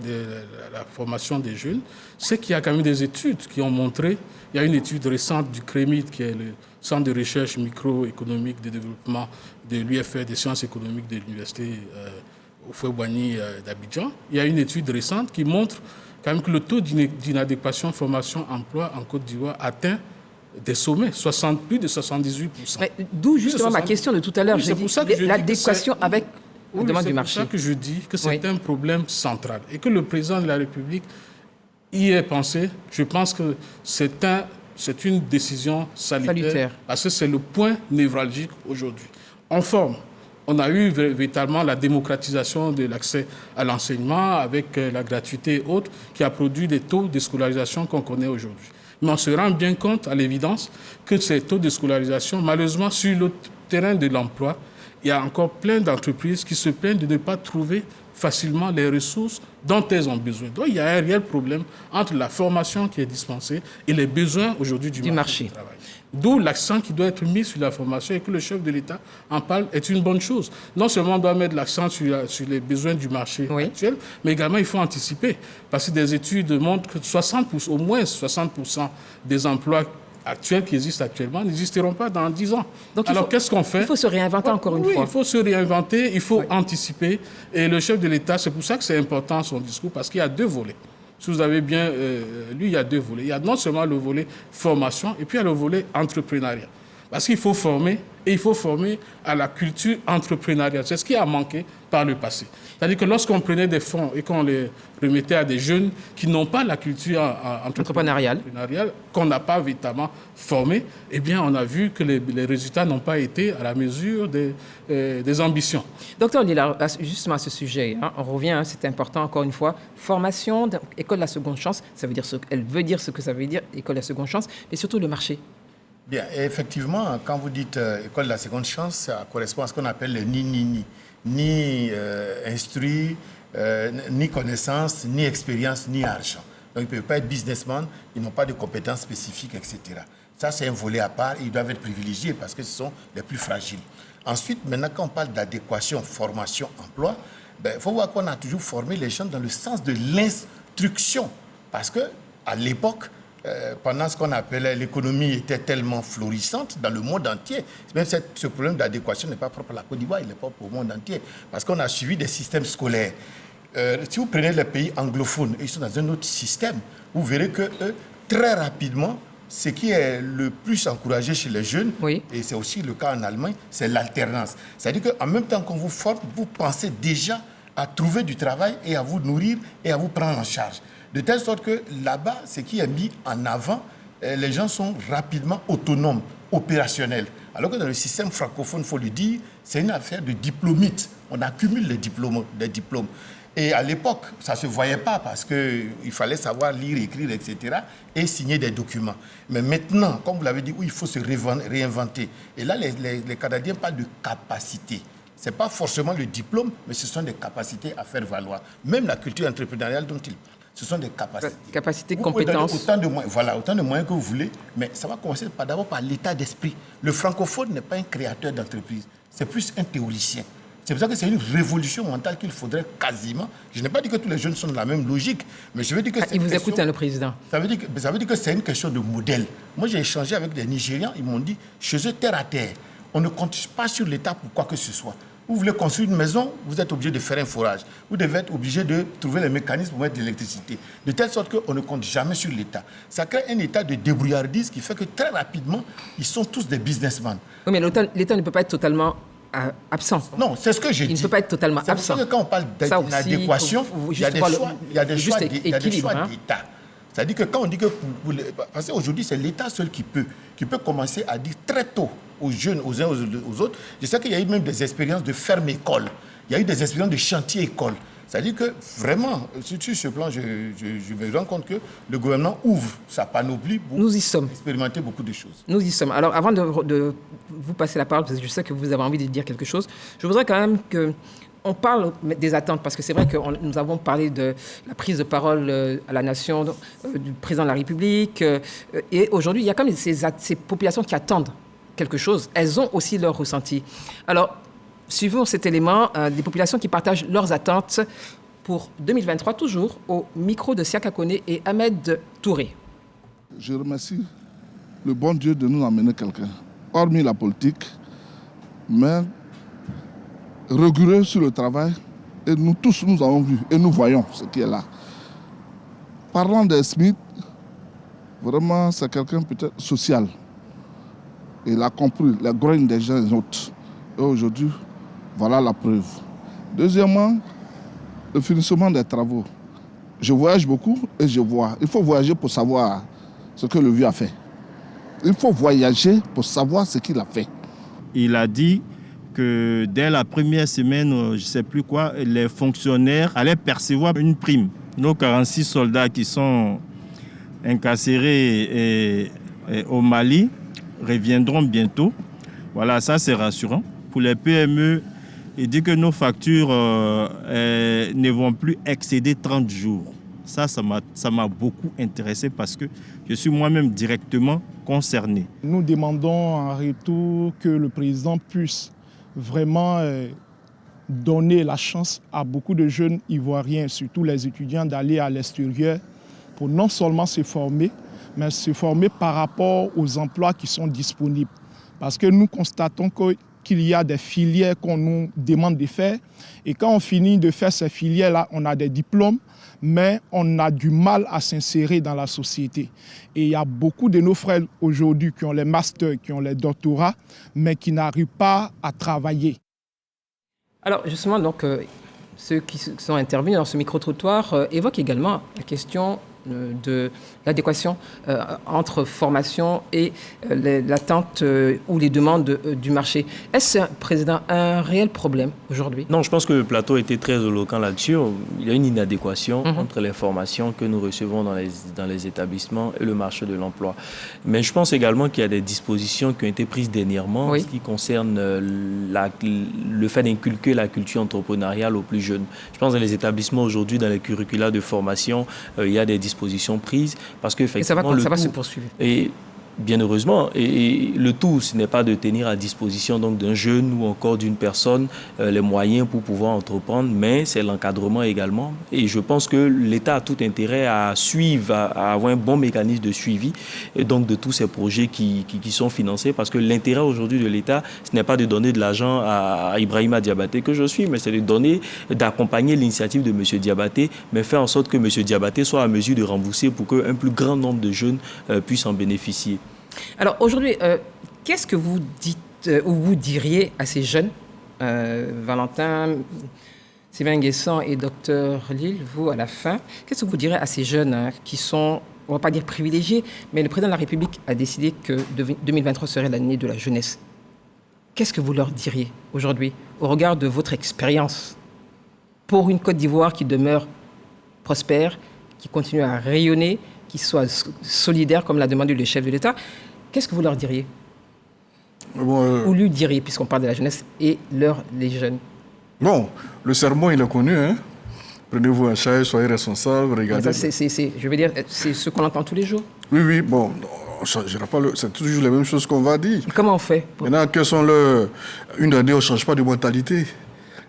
formation des jeunes, c'est qu'il y a quand même des études qui ont montré, il y a une étude récente du CREMID, qui est le Centre de recherche microéconomique de développement de l'UFR des sciences économiques de l'Université Houphouët-Boigny d'Abidjan. Il y a une étude récente qui montre quand même que le taux d'inadéquation formation-emploi en Côte d'Ivoire atteint des sommets, plus de 78%. D'où justement ma question de tout à l'heure, j'ai dit l'adéquation avec... Oui, c'est pour ça que je dis que c'est un problème central et que le président de la République y ait pensé. Je pense que c'est une décision salutaire parce que c'est le point névralgique aujourd'hui. On forme On a eu véritablement la démocratisation de l'accès à l'enseignement avec la gratuité et autres qui a produit des taux de scolarisation qu'on connaît aujourd'hui. Mais on se rend bien compte, à l'évidence, que ces taux de scolarisation, malheureusement, sur le terrain de l'emploi, il y a encore plein d'entreprises qui se plaignent de ne pas trouver facilement les ressources dont elles ont besoin. Donc, il y a un réel problème entre la formation qui est dispensée et les besoins aujourd'hui du marché du travail. D'où l'accent qui doit être mis sur la formation et que le chef de l'État en parle est une bonne chose. Non seulement on doit mettre l'accent sur les besoins du marché actuel, mais également il faut anticiper. Parce que des études montrent que au moins 60% des emplois actuels qui existent actuellement n'existeront pas dans 10 ans. Donc alors qu'est-ce qu'on fait? Il faut se réinventer encore une fois. Il faut se réinventer, il faut anticiper. Et le chef de l'État, c'est pour ça que c'est important son discours, parce qu'il y a deux volets. Si vous avez bien lu, il y a deux volets. Il y a non seulement le volet formation, et puis il y a le volet entrepreneuriat. Parce qu'il faut former, et il faut former à la culture entrepreneuriale. C'est ce qui a manqué par le passé. C'est-à-dire que lorsqu'on prenait des fonds et qu'on les remettait à des jeunes qui n'ont pas la culture entrepreneuriale, qu'on n'a pas véritablement formé, eh bien, on a vu que les résultats n'ont pas été à la mesure des ambitions. Docteur Lila, justement à ce sujet, on revient, c'est important encore une fois, formation, école de la seconde chance, elle veut dire ce que ça veut dire, école de la seconde chance, mais surtout le marché. Bien, et effectivement, quand vous dites école de la seconde chance, ça correspond à ce qu'on appelle le ni-ni-ni. Ni instruit, ni connaissance, ni expérience, ni argent. Donc, ils ne peuvent pas être businessmen, ils n'ont pas de compétences spécifiques, etc. Ça, c'est un volet à part, ils doivent être privilégiés parce que ce sont les plus fragiles. Ensuite, maintenant, quand on parle d'adéquation, formation, emploi, il faut voir qu'on a toujours formé les gens dans le sens de l'instruction. Parce qu'à l'époque, pendant ce qu'on appelait l'économie était tellement florissante dans le monde entier. Même ce problème d'adéquation n'est pas propre à la Côte d'Ivoire, il est propre au monde entier. Parce qu'on a suivi des systèmes scolaires. Si vous prenez les pays anglophones, ils sont dans un autre système. Vous verrez que très rapidement, ce qui est le plus encouragé chez les jeunes, et c'est aussi le cas en Allemagne, c'est l'alternance. C'est-à-dire qu'en même temps qu'on vous forme, vous pensez déjà à trouver du travail et à vous nourrir et à vous prendre en charge. De telle sorte que là-bas, ce qui est mis en avant, les gens sont rapidement autonomes, opérationnels. Alors que dans le système francophone, il faut le dire, c'est une affaire de diplomites. On accumule les diplômes. Et à l'époque, ça ne se voyait pas parce qu'il fallait savoir lire, écrire, etc. et signer des documents. Mais maintenant, comme vous l'avez dit, il faut se réinventer. Et là, les Canadiens parlent de capacité. Ce n'est pas forcément le diplôme, mais ce sont des capacités à faire valoir. Même la culture entrepreneuriale dont il parle. Ce sont des capacités. Capacités, compétences. Autant de moyens que vous voulez, mais ça va commencer d'abord par l'état d'esprit. Le francophone n'est pas un créateur d'entreprise, c'est plus un théoricien. C'est pour ça que c'est une révolution mentale qu'il faudrait quasiment. Je n'ai pas dit que tous les jeunes sont dans la même logique, mais je veux dire que il vous écoute, le président. Ça veut dire que c'est une question de modèle. Moi, j'ai échangé avec des Nigérians, ils m'ont dit, chez eux, terre à terre, on ne compte pas sur l'État pour quoi que ce soit. Vous voulez construire une maison, vous êtes obligé de faire un forage. Vous devez être obligé de trouver les mécanismes pour mettre de l'électricité. De telle sorte qu'on ne compte jamais sur l'État. Ça crée un état de débrouillardise qui fait que très rapidement, ils sont tous des businessmen. Oui, mais l'État ne peut pas être totalement absent. Non, c'est ce que j'ai dit. Il ne peut pas être totalement absent. C'est pour ça que quand on parle d'inadéquation, il y a des choix d'État. C'est-à-dire que quand on dit que... Parce qu'aujourd'hui, c'est l'État seul qui peut commencer à dire très tôt aux jeunes, aux uns aux autres. Je sais qu'il y a eu même des expériences de ferme-école. Il y a eu des expériences de chantier-école. C'est-à-dire que vraiment, sur ce plan, je me rends compte que le gouvernement ouvre sa panoplie pour expérimenter beaucoup de choses. Nous y sommes. Alors, avant de vous passer la parole, parce que je sais que vous avez envie de dire quelque chose, je voudrais quand même que... On parle des attentes, parce que c'est vrai que nous avons parlé de la prise de parole à la nation du président de la République. Et aujourd'hui, il y a quand même ces populations qui attendent quelque chose. Elles ont aussi leur ressenti. Alors, suivons cet élément, des populations qui partagent leurs attentes pour 2023, toujours au micro de Siaka Kone et Ahmed Touré. Je remercie le bon Dieu de nous amener quelqu'un, hormis la politique, mais rigoureux sur le travail, et nous tous, nous avons vu, et nous voyons ce qui est là. Parlant de Smith, vraiment, c'est quelqu'un peut-être social. Il a compris la grogne des gens et des autres. Et aujourd'hui, voilà la preuve. Deuxièmement, le finissement des travaux. Je voyage beaucoup et je vois. Il faut voyager pour savoir ce que le vieux a fait. Il faut voyager pour savoir ce qu'il a fait. Il a dit que dès la première semaine, je ne sais plus quoi, les fonctionnaires allaient percevoir une prime. Nos 46 soldats qui sont incarcérés au Mali reviendront bientôt. Voilà, ça c'est rassurant. Pour les PME, il dit que nos factures ne vont plus excéder 30 jours. Ça m'a beaucoup intéressé parce que je suis moi-même directement concerné. Nous demandons en retour que le président puisse vraiment donner la chance à beaucoup de jeunes Ivoiriens, surtout les étudiants, d'aller à l'extérieur pour non seulement se former, mais se former par rapport aux emplois qui sont disponibles. Parce que nous constatons qu'il y a des filières qu'on nous demande de faire. Et quand on finit de faire ces filières-là, on a des diplômes, mais on a du mal à s'insérer dans la société. Et il y a beaucoup de nos frères aujourd'hui qui ont les masters, qui ont les doctorats, mais qui n'arrivent pas à travailler. Alors justement, donc, ceux qui sont intervenus dans ce micro-trottoir évoquent également la question de l'adéquation entre formation et l'attente ou les demandes du marché. Est-ce, Président, un réel problème aujourd'hui? Non, je pense que le plateau était très éloquent là-dessus. Il y a une inadéquation entre les formations que nous recevons dans les établissements et le marché de l'emploi. Mais je pense également qu'il y a des dispositions qui ont été prises dernièrement en ce qui concerne le fait d'inculquer la culture entrepreneuriale aux plus jeunes. Je pense que dans les établissements aujourd'hui, dans les curricula de formation, il y a des dispositions prises parce que effectivement ça va se poursuivre. Et bien heureusement, et le tout, ce n'est pas de tenir à disposition donc d'un jeune ou encore d'une personne les moyens pour pouvoir entreprendre, mais c'est l'encadrement également. Et je pense que l'État a tout intérêt à suivre, à avoir un bon mécanisme de suivi et donc de tous ces projets qui sont financés, parce que l'intérêt aujourd'hui de l'État, ce n'est pas de donner de l'argent à Ibrahima Diabaté que je suis, mais c'est d'accompagner l'initiative de M. Diabaté, mais faire en sorte que M. Diabaté soit à mesure de rembourser pour qu'un plus grand nombre de jeunes puissent en bénéficier. Alors aujourd'hui, qu'est-ce que vous dites ou vous diriez à ces jeunes, Valentin, Sylvain Nguessan et Dr Lille, vous à la fin, qu'est-ce que vous direz à ces jeunes qui sont, on ne va pas dire privilégiés, mais le président de la République a décidé que 2023 serait l'année de la jeunesse. Qu'est-ce que vous leur diriez aujourd'hui au regard de votre expérience pour une Côte d'Ivoire qui demeure prospère, qui continue à rayonner, qui soit solidaire comme l'a demandé le chef de l'État? Qu'est-ce que vous leur diriez? Ou lui diriez, puisqu'on parle de la jeunesse et les jeunes? Bon, le sermon, il est connu. Hein? Prenez-vous un charge, soyez responsable, regardez. Ça, je veux dire, c'est ce qu'on entend tous les jours. Oui, bon, c'est toujours les mêmes choses qu'on va dire. Comment on fait? Maintenant, une année, on ne change pas de mentalité.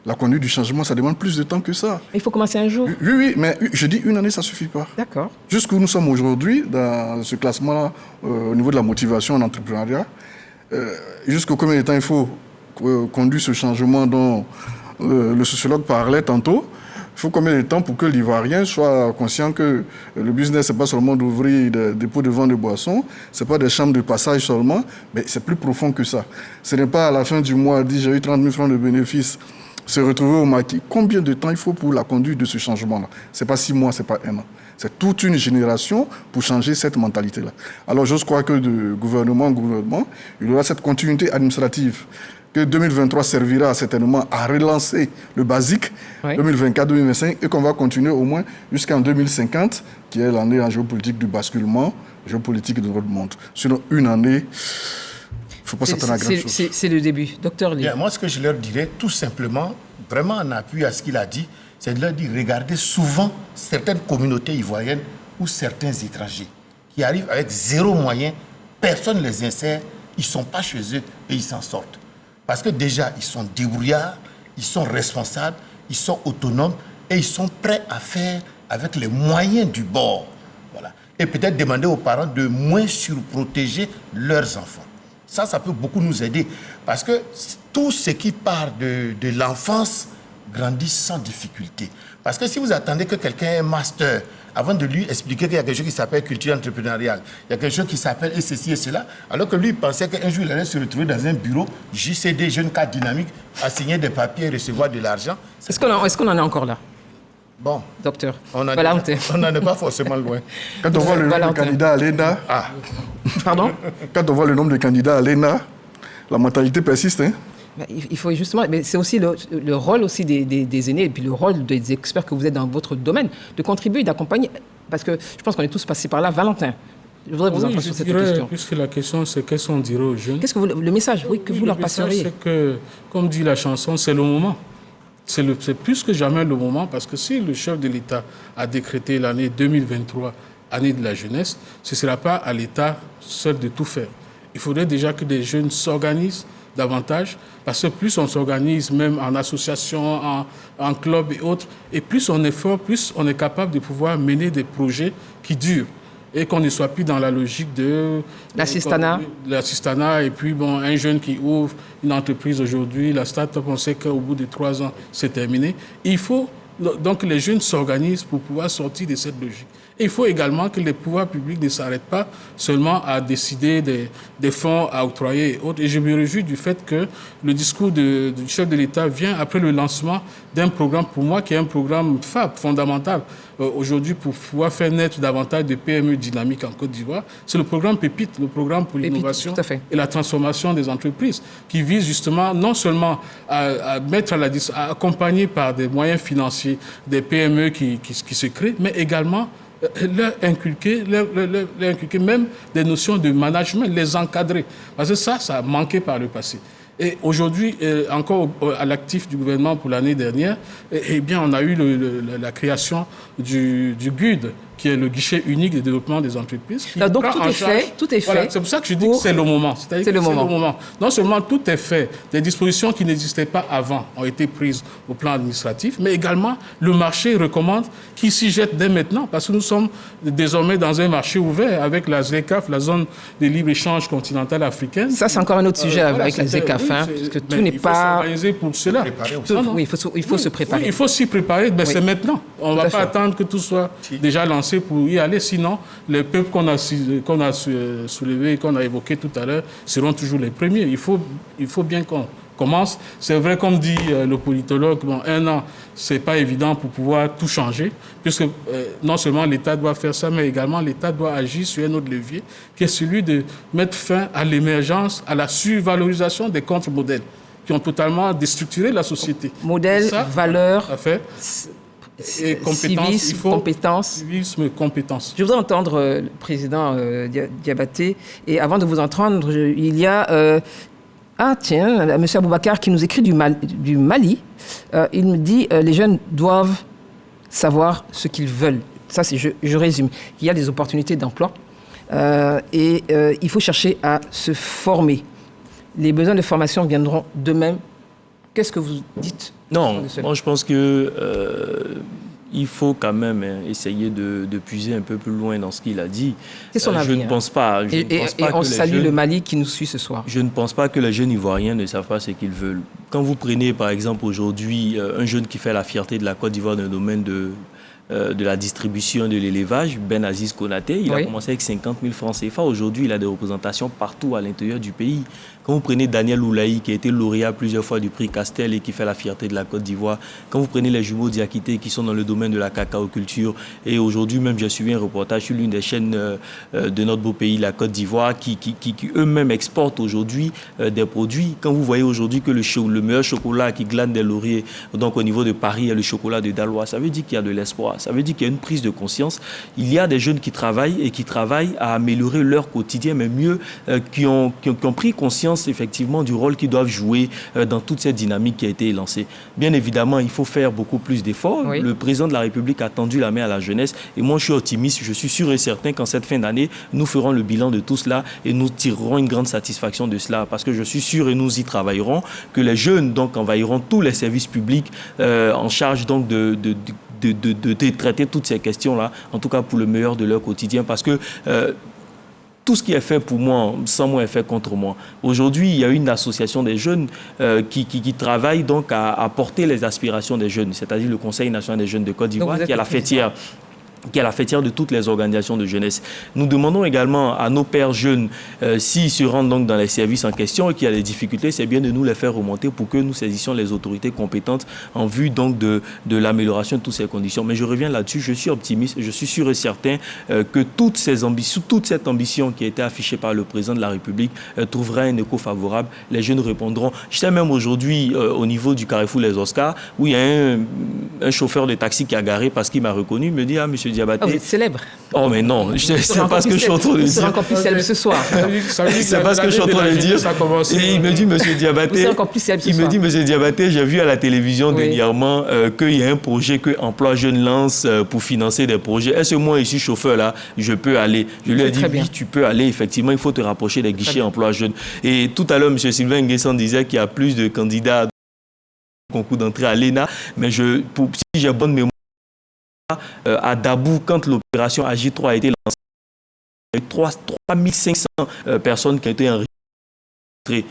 La conduite du changement, ça demande plus de temps que ça. Il faut commencer un jour. Oui, mais je dis une année, ça ne suffit pas. D'accord. Jusqu'où nous sommes aujourd'hui, dans ce classement-là, au niveau de la motivation en entrepreneuriat, jusqu'au combien de temps il faut conduire ce changement dont le sociologue parlait tantôt? Il faut combien de temps pour que l'Ivoirien soit conscient que le business, ce n'est pas seulement d'ouvrir des dépôts de vente de boissons, ce n'est pas des chambres de passage seulement, mais c'est plus profond que ça. Ce n'est pas à la fin du mois, dire j'ai eu 30 000 francs de bénéfices, se retrouver au maquis. Combien de temps il faut pour la conduite de ce changement-là? Ce n'est pas 6 mois, ce n'est pas 1 an. C'est toute une génération pour changer cette mentalité-là. Alors j'ose croire que de gouvernement en gouvernement, il y aura cette continuité administrative que 2023 servira certainement à relancer le basique, 2024-2025, et qu'on va continuer au moins jusqu'en 2050, qui est l'année en géopolitique du basculement géopolitique de notre monde. Sinon, une année... Il ne faut pas s'attendre à grand chose. C'est le début. Docteur Lee. Moi, ce que je leur dirais, tout simplement, vraiment en appui à ce qu'il a dit, c'est de leur dire, regardez souvent certaines communautés ivoiriennes ou certains étrangers qui arrivent avec 0 moyen, personne ne les insère, ils ne sont pas chez eux et ils s'en sortent. Parce que déjà, ils sont débrouillards, ils sont responsables, ils sont autonomes et ils sont prêts à faire avec les moyens du bord. Voilà. Et peut-être demander aux parents de moins surprotéger leurs enfants. Ça peut beaucoup nous aider. Parce que tout ce qui part de l'enfance grandit sans difficulté. Parce que si vous attendez que quelqu'un ait un master, avant de lui expliquer qu'il y a quelque chose qui s'appelle culture entrepreneuriale, il y a quelque chose qui s'appelle et ceci et cela, alors que lui il pensait qu'un jour il allait se retrouver dans un bureau, JCD, jeune cadre dynamique, à signer des papiers et recevoir de l'argent. Est-ce qu'on en est encore là? Bon. Docteur. On n'en est pas forcément loin. Quand on voit le nombre de candidats à l'ENA... Pardon? Quand on voit le nombre de candidats à l'ENA, la mentalité persiste. Hein? Il faut justement, mais c'est aussi le rôle aussi des aînés et puis le rôle des experts que vous êtes dans votre domaine, de contribuer, d'accompagner, parce que je pense qu'on est tous passés par là. Valentin, je voudrais vous entendre sur cette question. Puisque la question, c'est qu'est-ce qu'on dirait aux jeunes? Qu'est-ce que le message, que vous leur passeriez? C'est que, comme dit la chanson, c'est le moment. C'est plus que jamais le moment, parce que si le chef de l'État a décrété l'année 2023, année de la jeunesse, ce ne sera pas à l'État seul de tout faire. Il faudrait déjà que des jeunes s'organisent davantage, parce que plus on s'organise, même en association, en club et autres, et plus on est fort, plus on est capable de pouvoir mener des projets qui durent. Et qu'on ne soit plus dans la logique de l'assistanat, et puis un jeune qui ouvre une entreprise aujourd'hui, la start-up, on sait qu'au bout de 3 ans, c'est terminé. Il faut donc que les jeunes s'organisent pour pouvoir sortir de cette logique. Et il faut également que les pouvoirs publics ne s'arrêtent pas seulement à décider des fonds à octroyer et autres. Et je me réjouis du fait que le discours du chef de l'État vient après le lancement d'un programme, pour moi, qui est un programme fondamental aujourd'hui pour pouvoir faire naître davantage de PME dynamiques en Côte d'Ivoire. C'est le programme PEPIT, le programme pour l'innovation et la transformation des entreprises, qui vise justement non seulement à mettre à accompagner par des moyens financiers des PME qui se créent, mais également leur inculquer même des notions de management, les encadrer. Parce que ça a manqué par le passé. Et aujourd'hui, encore à l'actif du gouvernement pour l'année dernière, on a eu la création du GUD, qui est le guichet unique de développement des entreprises. Donc tout est fait. C'est pour ça que je dis que c'est le moment. C'est le moment. Non seulement tout est fait, des dispositions qui n'existaient pas avant ont été prises au plan administratif, mais également le marché recommande qu'ils s'y jettent dès maintenant, parce que nous sommes désormais dans un marché ouvert avec la ZLECAf, la zone de libre-échange continentale africaine. Ça, c'est encore un autre sujet avec la ZLECAf, parce que tout n'est pas... Il faut s'organiser pour cela. Oui, il faut se préparer. Oui, il faut s'y préparer, mais c'est maintenant. On ne va pas attendre que tout soit déjà lancé pour y aller, sinon les peuples qu'on a soulevés, qu'on a évoqués tout à l'heure, seront toujours les premiers. Il faut bien qu'on commence. C'est vrai, comme dit le politologue, 1 an, c'est pas évident pour pouvoir tout changer, puisque non seulement l'État doit faire ça, mais également l'État doit agir sur un autre levier, qui est celui de mettre fin à l'émergence, à la survalorisation des contre-modèles, qui ont totalement déstructuré la société. Modèle, valeur... Et compétences. Compétences. Je voudrais entendre le président Diabaté. Et avant de vous entendre, il y a M. Aboubacar qui nous écrit du Mali. Il me dit les jeunes doivent savoir ce qu'ils veulent. Ça, je résume. Il y a des opportunités d'emploi et il faut chercher à se former. Les besoins de formation viendront d'eux-mêmes. Qu'est-ce que vous dites? Non, moi je pense que il faut quand même essayer de puiser un peu plus loin dans ce qu'il a dit. C'est son avis. Je ne pense pas. Et on salue le Mali qui nous suit ce soir. Je ne pense pas que les jeunes Ivoiriens ne savent pas ce qu'ils veulent. Quand vous prenez par exemple aujourd'hui un jeune qui fait la fierté de la Côte d'Ivoire dans le domaine de la distribution de l'élevage, Ben Aziz Konaté, il a commencé avec 50 000 francs CFA. Aujourd'hui, il a des représentations partout à l'intérieur du pays. Quand vous prenez Daniel Oulaï, qui a été lauréat plusieurs fois du prix Castel et qui fait la fierté de la Côte d'Ivoire, quand vous prenez les jumeaux Diakité qui sont dans le domaine de la cacaoculture, et aujourd'hui même j'ai suivi un reportage sur l'une des chaînes de notre beau pays, la Côte d'Ivoire, qui eux-mêmes exportent aujourd'hui des produits. Quand vous voyez aujourd'hui que le meilleur chocolat qui glane des lauriers, donc au niveau de Paris, est le chocolat de Dalois, ça veut dire qu'il y a de l'espoir, ça veut dire qu'il y a une prise de conscience. Il y a des jeunes qui travaillent à améliorer leur quotidien, mais mieux, qui ont pris conscience effectivement du rôle qu'ils doivent jouer dans toute cette dynamique qui a été lancée. Bien évidemment, il faut faire beaucoup plus d'efforts. Oui. Le président de la République a tendu la main à la jeunesse et moi je suis optimiste, je suis sûr et certain qu'en cette fin d'année, nous ferons le bilan de tout cela et nous tirerons une grande satisfaction de cela parce que je suis sûr et nous y travaillerons que les jeunes donc envahiront tous les services publics en charge donc de traiter toutes ces questions-là, en tout cas pour le meilleur de leur quotidien parce que tout ce qui est fait pour moi, sans moi, est fait contre moi. Aujourd'hui, il y a une association des jeunes qui travaille donc à porter les aspirations des jeunes, c'est-à-dire le Conseil national des jeunes de Côte d'Ivoire, qui est la fêtière. qui est la fêtière de toutes les organisations de jeunesse. Nous demandons également à nos pères jeunes, s'ils se rendent donc dans les services en question et qu'il y a des difficultés, c'est bien de nous les faire remonter pour que nous saisissions les autorités compétentes en vue donc de l'amélioration de toutes ces conditions. Mais je reviens là-dessus, je suis optimiste, je suis sûr et certain que toute cette ambition qui a été affichée par le président de la République trouvera un écho favorable. Les jeunes répondront. J'étais même aujourd'hui au niveau du Carrefour Les Oscars où il y a un chauffeur de taxi qui a garé parce qu'il m'a reconnu, il me dit « Ah, monsieur Diabaté... » Oh, vous êtes célèbre. Oh, mais non, c'est pas ce que je suis en train de dire. Vous serez encore plus célèbre ce soir. C'est pas ce que je suis en train de dire. Et il me dit, monsieur Diabaté, monsieur Diabaté, j'ai vu à la télévision dernièrement qu'il y a un projet que Emploi Jeunes lance pour financer des projets. Est-ce que moi, ici, chauffeur-là, je peux aller? Je lui ai dit, oui, tu peux aller. Effectivement, il faut te rapprocher des guichets Emploi Jeunes. Et tout à l'heure, monsieur Sylvain Nguessan disait qu'il y a plus de candidats au concours d'entrée à l'ENA. Mais si j'ai bonne mémoire, à Dabou, quand l'opération AJ3 a été lancée, il y a eu 3500 personnes qui ont été enregistrées.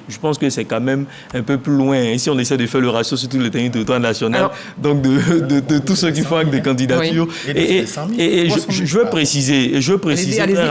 Je pense que c'est quand même un peu plus loin. Ici, on essaie de faire le ratio sur tout le territoire national, donc de tous ceux qui font avec des candidatures. Oui. Et je veux préciser très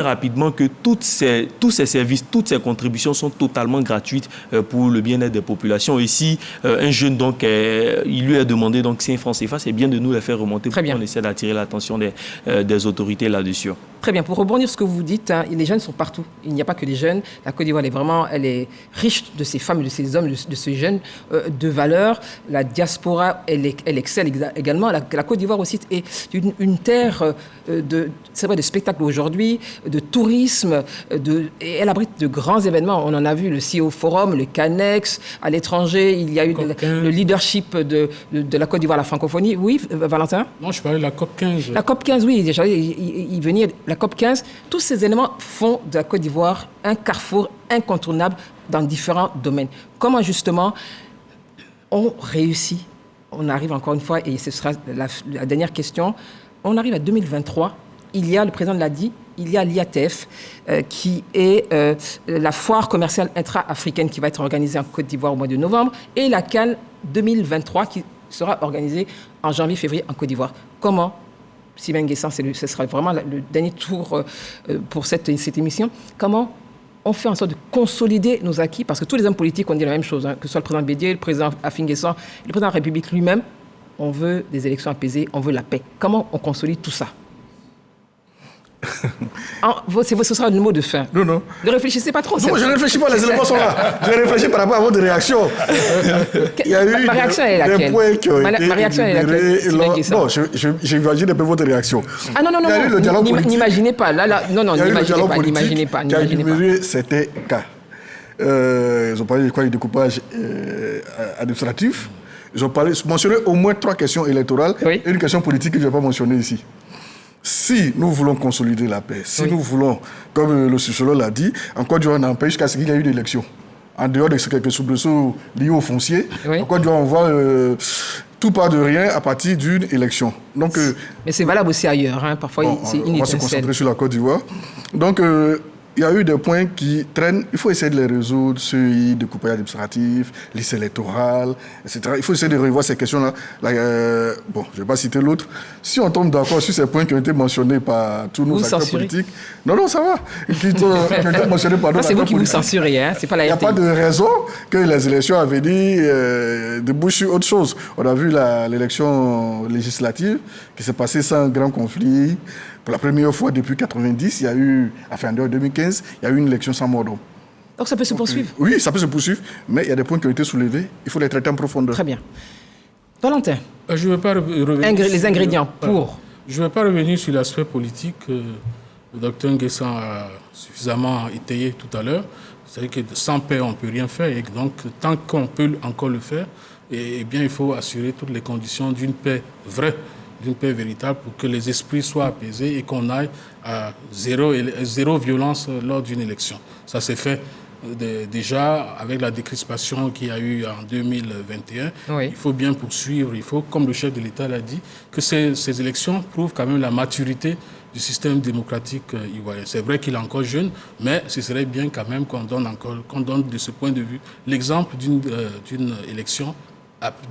rapidement que tous ces services, toutes ces contributions sont totalement gratuites pour le bien-être des populations. Et si un jeune, donc, il lui a demandé 5 francs CFA, c'est bien de nous les faire remonter pour qu'on essaie d'attirer l'attention des autorités là-dessus. Très bien. Pour rebondir sur ce que vous dites, les jeunes sont partout. Il n'y a pas que les jeunes. La Côte d'Ivoire elle est riche de ces femmes, de ces hommes, de ces jeunes de valeur. La diaspora, elle excelle également. La Côte d'Ivoire aussi est une terre de spectacle aujourd'hui, de tourisme, et elle abrite de grands événements. On en a vu le CEO Forum, le Canex. À l'étranger, il y a eu le leadership de la Côte d'Ivoire, la francophonie. Oui, Valentin? Non, je parlais de la COP 15. La COP 15, oui. Il venait la COP 15. Tous ces éléments font de la Côte d'Ivoire un carrefour incontournable dans différents domaines. Comment justement on réussit? On arrive encore une fois, et ce sera la dernière question, on arrive à 2023, il y a, le président l'a dit, il y a l'IATF qui est la foire commerciale intra-africaine qui va être organisée en Côte d'Ivoire au mois de novembre, et la Cannes 2023 qui sera organisée en janvier-février en Côte d'Ivoire. Comment, Sylvain Nguessan, ce sera vraiment le dernier tour pour cette émission, comment on fait en sorte de consolider nos acquis, parce que tous les hommes politiques ont dit la même chose, que ce soit le président Bédié, le président Afin Nguessan, le président de la République lui-même, on veut des élections apaisées, on veut la paix. Comment on consolide tout ça? Ce sera le mot de fin. Non. Ne réfléchissez pas trop. Non, je ne réfléchis pas, les éléments sont là. Je réfléchis par rapport à votre réaction. Il y a eu ma réaction est laquelle? Des points qui ont été ma réaction est laquelle? Non, j'imagine un peu votre réaction. Ah non, n'imaginez pas. N'imaginez pas. Qui a énuméré certains cas. Ils ont parlé de quoi, du découpage administratif. Ils ont mentionné au moins 3 questions électorales et une question politique que je ne vais pas mentionner ici. Si nous voulons consolider la paix, si nous voulons, comme le sociologue l'a dit, en Côte d'Ivoire, on a un pays jusqu'à ce qu'il y ait eu une élection. En dehors de quelques soubresauts liés au foncier, en Côte d'Ivoire, on voit tout part de rien à partir d'une élection. Donc, mais c'est valable aussi ailleurs, parfois c'est une étincelle. On va se concentrer sur la Côte d'Ivoire. Donc, il y a eu des points qui traînent. Il faut essayer de les résoudre, CEI, découpage administratif, liste électorale, etc. Il faut essayer de revoir ces questions-là. Je ne vais pas citer l'autre. Si on tombe d'accord sur ces points qui ont été mentionnés par tous nos acteurs politiques, non, ça va. Qui ont été mentionnés par nos acteurs politiques. C'est vous qui vous censurez, c'est pas la RTI. Il n'y a pas de raison que les élections à venir débouchent sur autre chose. On a vu l'élection législative qui s'est passée sans grand conflit. Pour la première fois depuis 1990, il y a eu, en 2015, il y a eu une élection sans mort d'homme. Donc ça peut se poursuivre? Oui, ça peut se poursuivre, mais il y a des points qui ont été soulevés. Il faut les traiter en profondeur. Très bien. Valentin, je ne veux pas revenir les ingrédients pour... Je ne vais pas revenir sur l'aspect politique que le docteur Nguessan a suffisamment étayé tout à l'heure. C'est-à-dire que sans paix, on ne peut rien faire. Et donc, tant qu'on peut encore le faire, eh bien, il faut assurer toutes les conditions d'une paix vraie, d'une paix véritable pour que les esprits soient apaisés et qu'on aille à zéro violence lors d'une élection. Ça s'est fait déjà avec la décrispation qu'il y a eu en 2021. Il faut bien poursuivre. Il faut, comme le chef de l'État l'a dit, que ces élections prouvent quand même la maturité du système démocratique ivoirien. C'est vrai qu'il est encore jeune, mais ce serait bien quand même qu'on donne de ce point de vue l'exemple d'une élection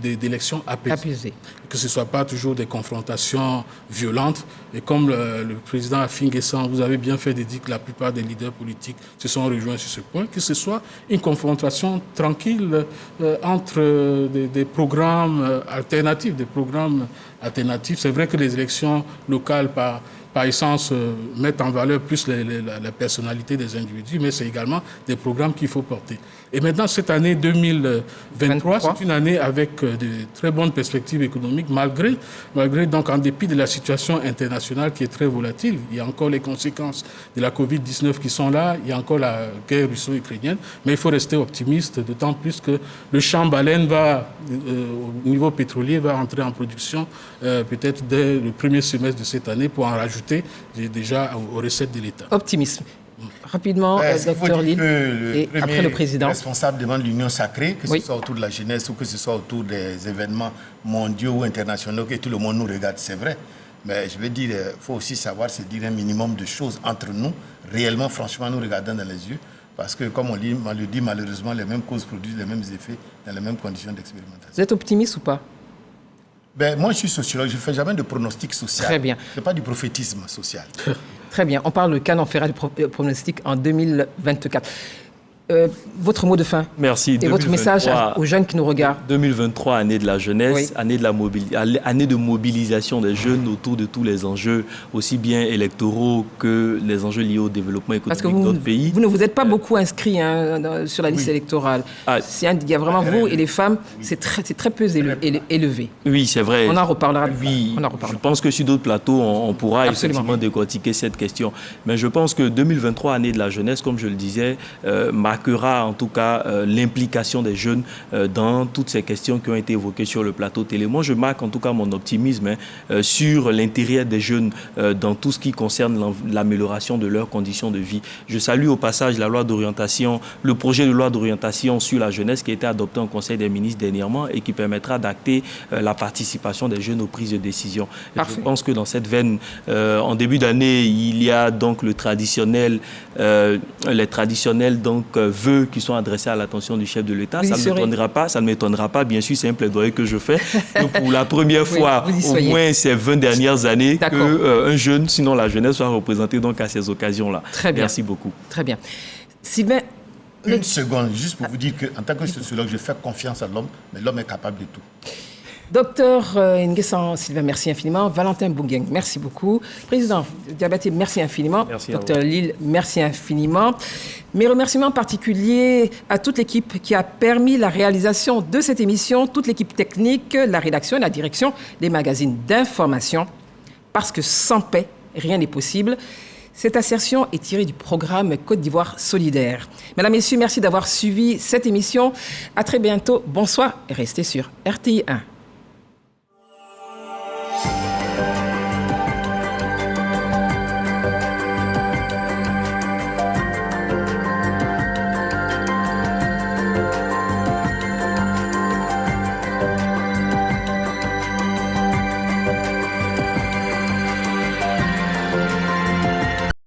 d'élections apaisées. Que ce ne soit pas toujours des confrontations violentes. Et comme le président Afin-N'Guessan, vous avez bien fait de dire que la plupart des leaders politiques se sont rejoints sur ce point, que ce soit une confrontation tranquille entre des programmes alternatifs, C'est vrai que les élections locales, par essence, mettent en valeur plus la personnalité des individus, mais c'est également des programmes qu'il faut porter. Et maintenant, cette année 2023, c'est une année avec de très bonnes perspectives économiques, malgré donc, en dépit de la situation internationale qui est très volatile. Il y a encore les conséquences de la Covid-19 qui sont là, il y a encore la guerre russo-ukrainienne, mais il faut rester optimiste, d'autant plus que le champ baleine au niveau pétrolier, va entrer en production peut-être dès le premier semestre de cette année pour en rajouter déjà aux recettes de l'État. Optimisme. Rapidement, Dr Lille, et après le président. Responsable demande l'union sacrée, que ce soit autour de la jeunesse ou que ce soit autour des événements mondiaux ou internationaux, que tout le monde nous regarde, c'est vrai. Mais je veux dire, il faut aussi savoir se dire un minimum de choses entre nous, réellement, franchement, nous regardant dans les yeux. Parce que, comme on le dit, malheureusement, les mêmes causes produisent les mêmes effets dans les mêmes conditions d'expérimentation. Vous êtes optimiste ou pas? Moi, je suis sociologue, je ne fais jamais de pronostic social. Très bien. Ce n'est pas du prophétisme social. Très bien. On parle de Cannes, on fera du pronostic en 2024. Votre mot de fin. Merci. Et votre message aux jeunes qui nous regardent. 2023, année de la jeunesse, oui. année de mobilisation des jeunes autour de tous les enjeux, aussi bien électoraux que les enjeux liés au développement économique d'autres pays. Vous ne vous êtes pas beaucoup inscrit sur la liste électorale. Il y a vraiment vous et les femmes, c'est très peu élevé. Oui, c'est vrai. On en reparlera. Oui, je pense que sur d'autres plateaux, on pourra effectivement décortiquer cette question. Mais je pense que 2023, année de la jeunesse, comme je le disais, marquera en tout cas l'implication des jeunes dans toutes ces questions qui ont été évoquées sur le plateau télé. Moi, je marque en tout cas mon optimisme sur l'intérêt des jeunes dans tout ce qui concerne l'amélioration de leurs conditions de vie. Je salue au passage le projet de loi d'orientation sur la jeunesse qui a été adopté en Conseil des ministres dernièrement et qui permettra d'acter la participation des jeunes aux prises de décision. Je pense que dans cette veine, en début d'année, il y a donc les traditionnels donc vœux qui sont adressés à l'attention du chef de l'État. Ça ne m'étonnera pas, bien sûr, c'est un plaidoyer que je fais, que pour la première fois, au moins ces 20 dernières années, qu'un jeune, sinon la jeunesse, soit représenté donc à ces occasions-là. Très bien. Merci beaucoup. Très bien. Sylvain, une seconde, juste pour vous dire qu'en tant que sociologue, je fais confiance à l'homme, mais l'homme est capable de tout. Docteur N'Guessan Sylvain, merci infiniment. Valentin Bougueng, merci beaucoup. Président Diabaté, merci infiniment. Merci. Docteur Lille, merci infiniment. Mes remerciements particuliers à toute l'équipe qui a permis la réalisation de cette émission, toute l'équipe technique, la rédaction et la direction des magazines d'information. Parce que sans paix, rien n'est possible. Cette assertion est tirée du programme Côte d'Ivoire solidaire. Mesdames, Messieurs, merci d'avoir suivi cette émission. À très bientôt. Bonsoir et restez sur RTI 1.